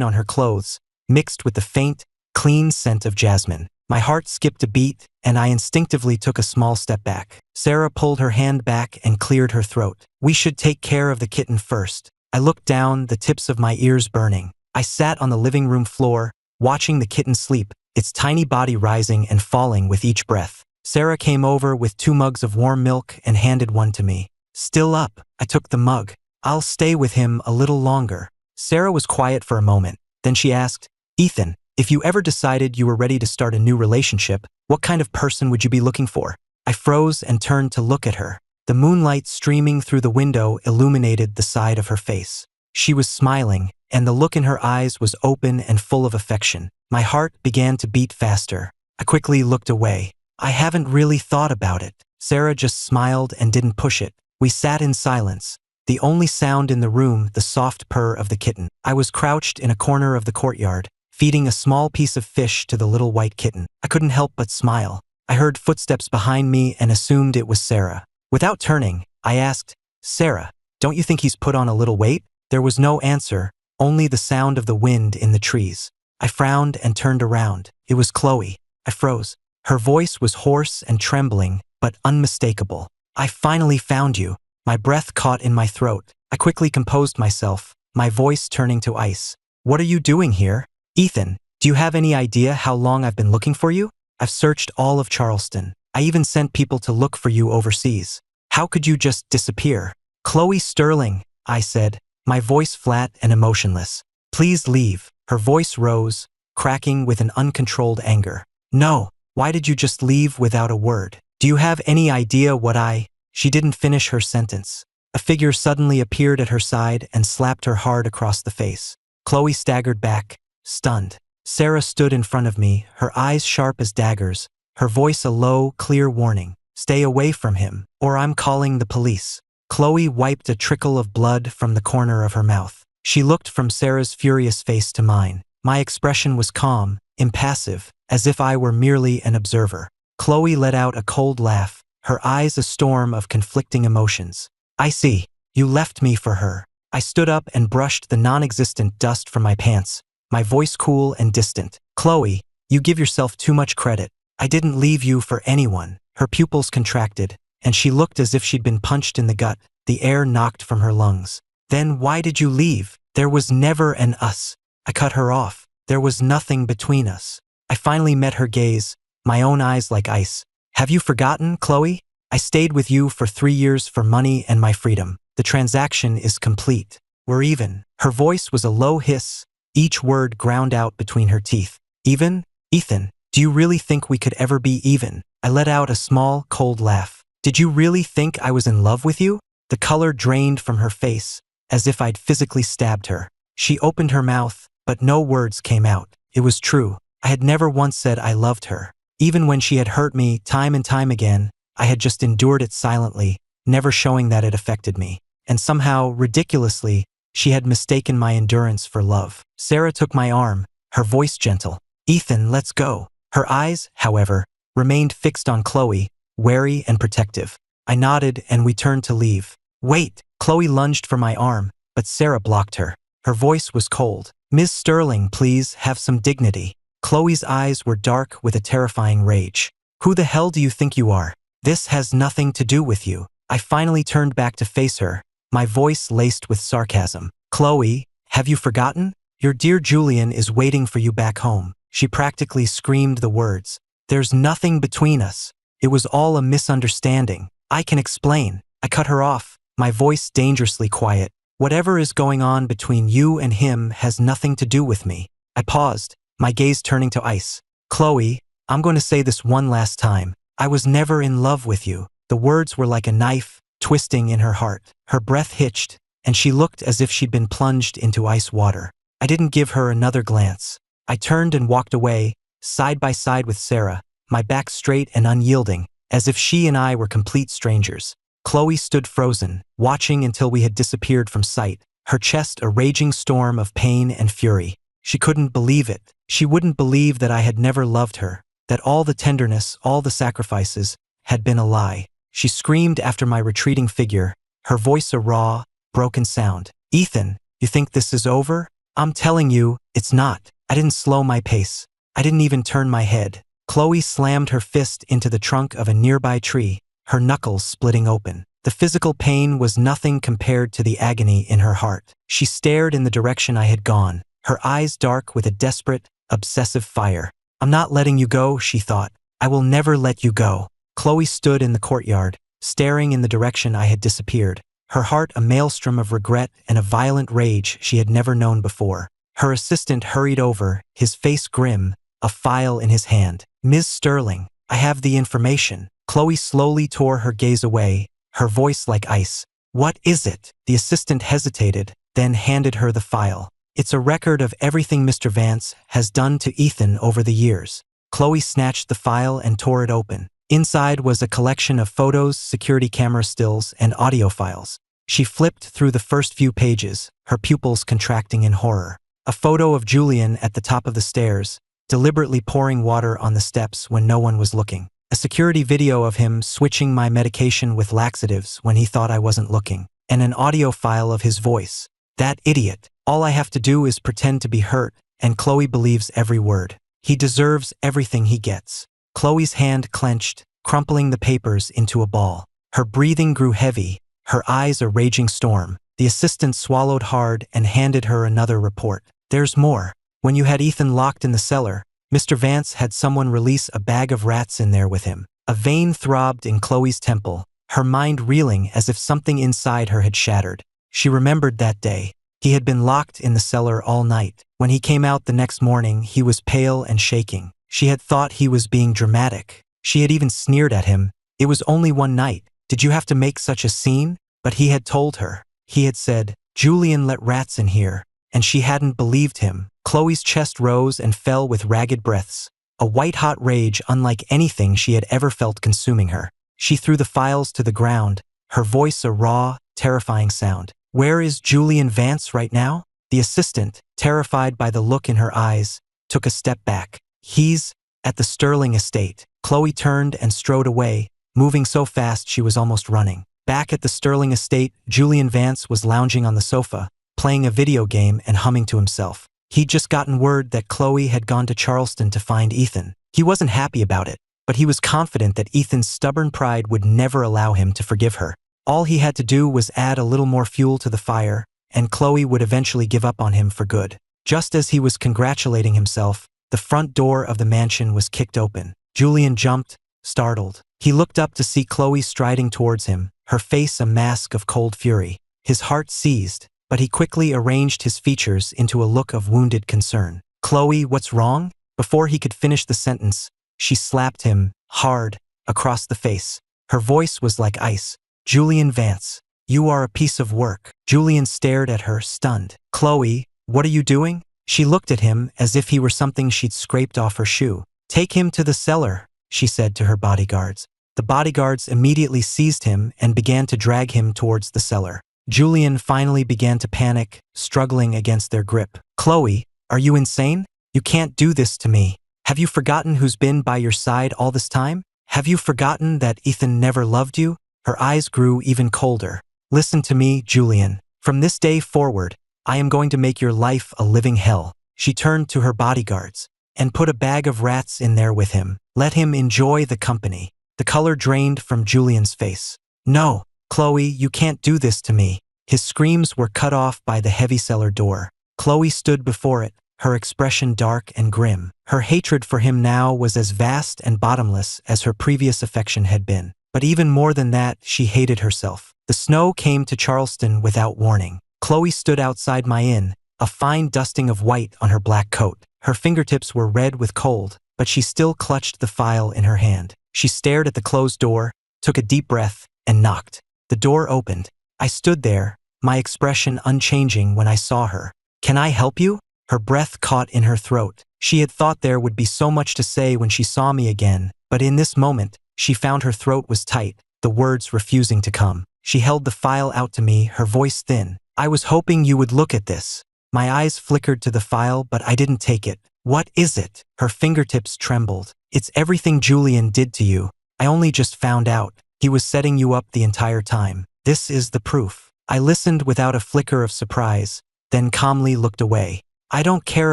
on her clothes, mixed with the faint, clean scent of jasmine. My heart skipped a beat, and I instinctively took a small step back. Sarah pulled her hand back and cleared her throat. We should take care of the kitten first. I looked down, the tips of my ears burning. I sat on the living room floor, watching the kitten sleep, its tiny body rising and falling with each breath. Sarah came over with 2 mugs of warm milk and handed one to me. Still up, I took the mug. I'll stay with him a little longer. Sarah was quiet for a moment. Then she asked, Ethan, if you ever decided you were ready to start a new relationship, what kind of person would you be looking for? I froze and turned to look at her. The moonlight streaming through the window illuminated the side of her face. She was smiling, and the look in her eyes was open and full of affection. My heart began to beat faster. I quickly looked away. I haven't really thought about it. Sarah just smiled and didn't push it. We sat in silence. The only sound in the room, the soft purr of the kitten. I was crouched in a corner of the courtyard, feeding a small piece of fish to the little white kitten. I couldn't help but smile. I heard footsteps behind me and assumed it was Sarah. Without turning, I asked, Sarah, don't you think he's put on a little weight? There was no answer, only the sound of the wind in the trees. I frowned and turned around. It was Chloe. I froze. Her voice was hoarse and trembling, but unmistakable. I finally found you. My breath caught in my throat. I quickly composed myself, my voice turning to ice. What are you doing here? Ethan, do you have any idea how long I've been looking for you? I've searched all of Charleston. I even sent people to look for you overseas. How could you just disappear? Chloe Sterling, I said, my voice flat and emotionless. Please leave. Her voice rose, cracking with an uncontrolled anger. No, why did you just leave without a word? Do you have any idea what I… She didn't finish her sentence. A figure suddenly appeared at her side and slapped her hard across the face. Chloe staggered back, stunned. Sarah stood in front of me, her eyes sharp as daggers, her voice a low, clear warning. Stay away from him, or I'm calling the police. Chloe wiped a trickle of blood from the corner of her mouth. She looked from Sarah's furious face to mine. My expression was calm, impassive, as if I were merely an observer. Chloe let out a cold laugh, her eyes a storm of conflicting emotions. I see. You left me for her. I stood up and brushed the non-existent dust from my pants, my voice cool and distant. Chloe, you give yourself too much credit. I didn't leave you for anyone. Her pupils contracted, and she looked as if she'd been punched in the gut, the air knocked from her lungs. Then why did you leave? There was never an us. I cut her off. There was nothing between us. I finally met her gaze, my own eyes like ice. Have you forgotten, Chloe? I stayed with you for 3 years for money and my freedom. The transaction is complete. We're even. Her voice was a low hiss, each word ground out between her teeth. Even? Ethan, do you really think we could ever be even? I let out a small, cold laugh. Did you really think I was in love with you? The color drained from her face, as if I'd physically stabbed her. She opened her mouth, but no words came out. It was true. I had never once said I loved her. Even when she had hurt me time and time again, I had just endured it silently, never showing that it affected me. And somehow, ridiculously, she had mistaken my endurance for love. Sarah took my arm, her voice gentle. Ethan, let's go. Her eyes, however, remained fixed on Chloe, wary and protective. I nodded and we turned to leave. Wait! Chloe lunged for my arm, but Sarah blocked her. Her voice was cold. Ms. Sterling, please, have some dignity. Chloe's eyes were dark with a terrifying rage. Who the hell do you think you are? This has nothing to do with you. I finally turned back to face her, my voice laced with sarcasm. Chloe, have you forgotten? Your dear Julian is waiting for you back home. She practically screamed the words. There's nothing between us. It was all a misunderstanding. I can explain. I cut her off, my voice dangerously quiet. Whatever is going on between you and him has nothing to do with me. I paused, my gaze turning to ice. Chloe, I'm going to say this one last time. I was never in love with you. The words were like a knife, twisting in her heart. Her breath hitched, and she looked as if she'd been plunged into ice water. I didn't give her another glance. I turned and walked away, side by side with Sarah, my back straight and unyielding, as if she and I were complete strangers. Chloe stood frozen, watching until we had disappeared from sight, her chest a raging storm of pain and fury. She couldn't believe it. She wouldn't believe that I had never loved her, that all the tenderness, all the sacrifices, had been a lie. She screamed after my retreating figure, her voice a raw, broken sound. Ethan, you think this is over? I'm telling you, it's not. I didn't slow my pace. I didn't even turn my head. Chloe slammed her fist into the trunk of a nearby tree, her knuckles splitting open. The physical pain was nothing compared to the agony in her heart. She stared in the direction I had gone, her eyes dark with a desperate, obsessive fire. I'm not letting you go, she thought. I will never let you go. Chloe stood in the courtyard, staring in the direction I had disappeared, her heart a maelstrom of regret and a violent rage she had never known before. Her assistant hurried over, his face grim, a file in his hand. Ms. Sterling, I have the information. Chloe slowly tore her gaze away, her voice like ice. What is it? The assistant hesitated, then handed her the file. It's a record of everything Mr. Vance has done to Ethan over the years. Chloe snatched the file and tore it open. Inside was a collection of photos, security camera stills, and audio files. She flipped through the first few pages, her pupils contracting in horror. A photo of Julian at the top of the stairs, deliberately pouring water on the steps when no one was looking. A security video of him switching my medication with laxatives when he thought I wasn't looking. And an audio file of his voice. That idiot. All I have to do is pretend to be hurt, and Chloe believes every word. He deserves everything he gets. Chloe's hand clenched, crumpling the papers into a ball. Her breathing grew heavy, her eyes a raging storm. The assistant swallowed hard and handed her another report. There's more. When you had Ethan locked in the cellar, Mr. Vance had someone release a bag of rats in there with him. A vein throbbed in Chloe's temple, her mind reeling as if something inside her had shattered. She remembered that day. He had been locked in the cellar all night. When he came out the next morning, he was pale and shaking. She had thought he was being dramatic. She had even sneered at him. It was only one night. Did you have to make such a scene? But he had told her. He had said, Julian let rats in here. And she hadn't believed him. Chloe's chest rose and fell with ragged breaths. A white-hot rage unlike anything she had ever felt consuming her. She threw the files to the ground, her voice a raw, terrifying sound. Where is Julian Vance right now? The assistant, terrified by the look in her eyes, took a step back. He's at the Sterling estate. Chloe turned and strode away, moving so fast she was almost running. Back at the Sterling estate, Julian Vance was lounging on the sofa, playing a video game and humming to himself. He'd just gotten word that Chloe had gone to Charleston to find Ethan. He wasn't happy about it, but he was confident that Ethan's stubborn pride would never allow him to forgive her. All he had to do was add a little more fuel to the fire, and Chloe would eventually give up on him for good. Just as he was congratulating himself, the front door of the mansion was kicked open. Julian jumped, startled. He looked up to see Chloe striding towards him, her face a mask of cold fury. His heart seized, but he quickly arranged his features into a look of wounded concern. Chloe, what's wrong? Before he could finish the sentence, she slapped him, hard, across the face. Her voice was like ice. Julian Vance, you are a piece of work. Julian stared at her, stunned. Chloe, what are you doing? She looked at him as if he were something she'd scraped off her shoe. Take him to the cellar, she said to her bodyguards. The bodyguards immediately seized him and began to drag him towards the cellar. Julian finally began to panic, struggling against their grip. Chloe, are you insane? You can't do this to me. Have you forgotten who's been by your side all this time? Have you forgotten that Ethan never loved you? Her eyes grew even colder. Listen to me, Julian. From this day forward, I am going to make your life a living hell. She turned to her bodyguards. And put a bag of rats in there with him. Let him enjoy the company. The color drained from Julian's face. No, Chloe, you can't do this to me. His screams were cut off by the heavy cellar door. Chloe stood before it, her expression dark and grim. Her hatred for him now was as vast and bottomless as her previous affection had been. But even more than that, she hated herself. The snow came to Charleston without warning. Chloe stood outside my inn, a fine dusting of white on her black coat. Her fingertips were red with cold, but she still clutched the file in her hand. She stared at the closed door, took a deep breath, and knocked. The door opened. I stood there, my expression unchanging when I saw her. Can I help you? Her breath caught in her throat. She had thought there would be so much to say when she saw me again, but in this moment, she found her throat was tight, the words refusing to come. She held the file out to me, her voice thin. I was hoping you would look at this. My eyes flickered to the file, but I didn't take it. What is it? Her fingertips trembled. It's everything Julian did to you. I only just found out. He was setting you up the entire time. This is the proof. I listened without a flicker of surprise, then calmly looked away. I don't care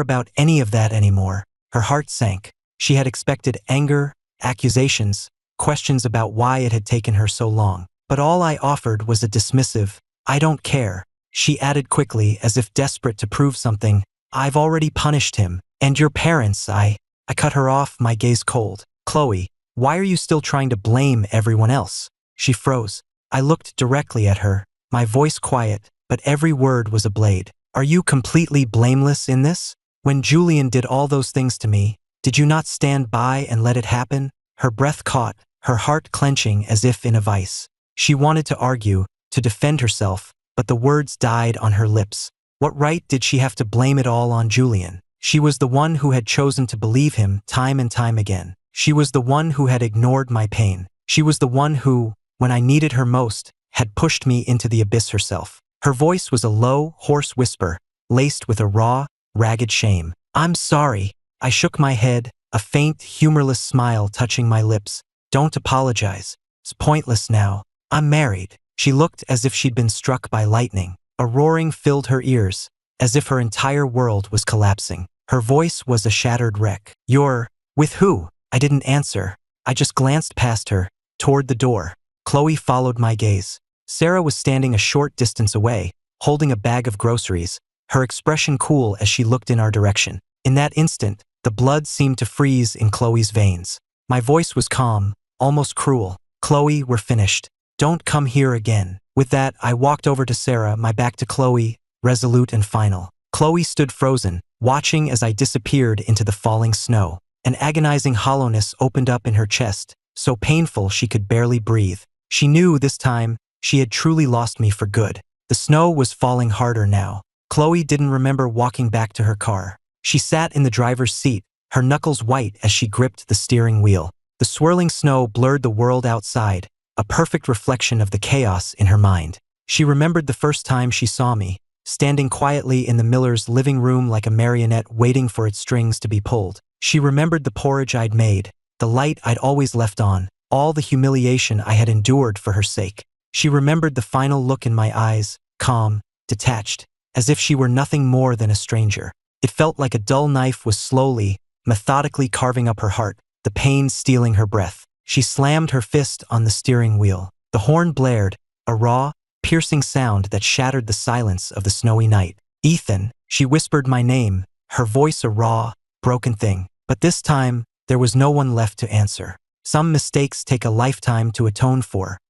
about any of that anymore. Her heart sank. She had expected anger, accusations, questions about why it had taken her so long. But all I offered was a dismissive, I don't care. She added quickly, as if desperate to prove something, I've already punished him. And your parents, I cut her off, my gaze cold. Chloe, why are you still trying to blame everyone else? She froze. I looked directly at her, my voice quiet, but every word was a blade. Are you completely blameless in this? When Julian did all those things to me, did you not stand by and let it happen? Her breath caught, her heart clenching as if in a vice. She wanted to argue, to defend herself, but the words died on her lips. What right did she have to blame it all on Julian? She was the one who had chosen to believe him time and time again. She was the one who had ignored my pain. She was the one who, when I needed her most, had pushed me into the abyss herself. Her voice was a low, hoarse whisper, laced with a raw, ragged shame. I'm sorry. I shook my head, a faint, humorless smile touching my lips. Don't apologize. It's pointless now. I'm married. She looked as if she'd been struck by lightning. A roaring filled her ears, as if her entire world was collapsing. Her voice was a shattered wreck. You're with who? I didn't answer. I just glanced past her, toward the door. Chloe followed my gaze. Sarah was standing a short distance away, holding a bag of groceries, her expression cool as she looked in our direction. In that instant, the blood seemed to freeze in Chloe's veins. My voice was calm, almost cruel. Chloe, we're finished. Don't come here again. With that, I walked over to Sarah, my back to Chloe, resolute and final. Chloe stood frozen, watching as I disappeared into the falling snow. An agonizing hollowness opened up in her chest, so painful she could barely breathe. She knew this time she had truly lost me for good. The snow was falling harder now. Chloe didn't remember walking back to her car. She sat in the driver's seat, her knuckles white as she gripped the steering wheel. The swirling snow blurred the world outside, a perfect reflection of the chaos in her mind. She remembered the first time she saw me, standing quietly in the miller's living room like a marionette waiting for its strings to be pulled. She remembered the porridge I'd made, the light I'd always left on, all the humiliation I had endured for her sake. She remembered the final look in my eyes, calm, detached, as if she were nothing more than a stranger. It felt like a dull knife was slowly, methodically carving up her heart, the pain stealing her breath. She slammed her fist on the steering wheel. The horn blared, a raw, piercing sound that shattered the silence of the snowy night. Ethan, she whispered my name, her voice a raw, broken thing. But this time, there was no one left to answer. Some mistakes take a lifetime to atone for.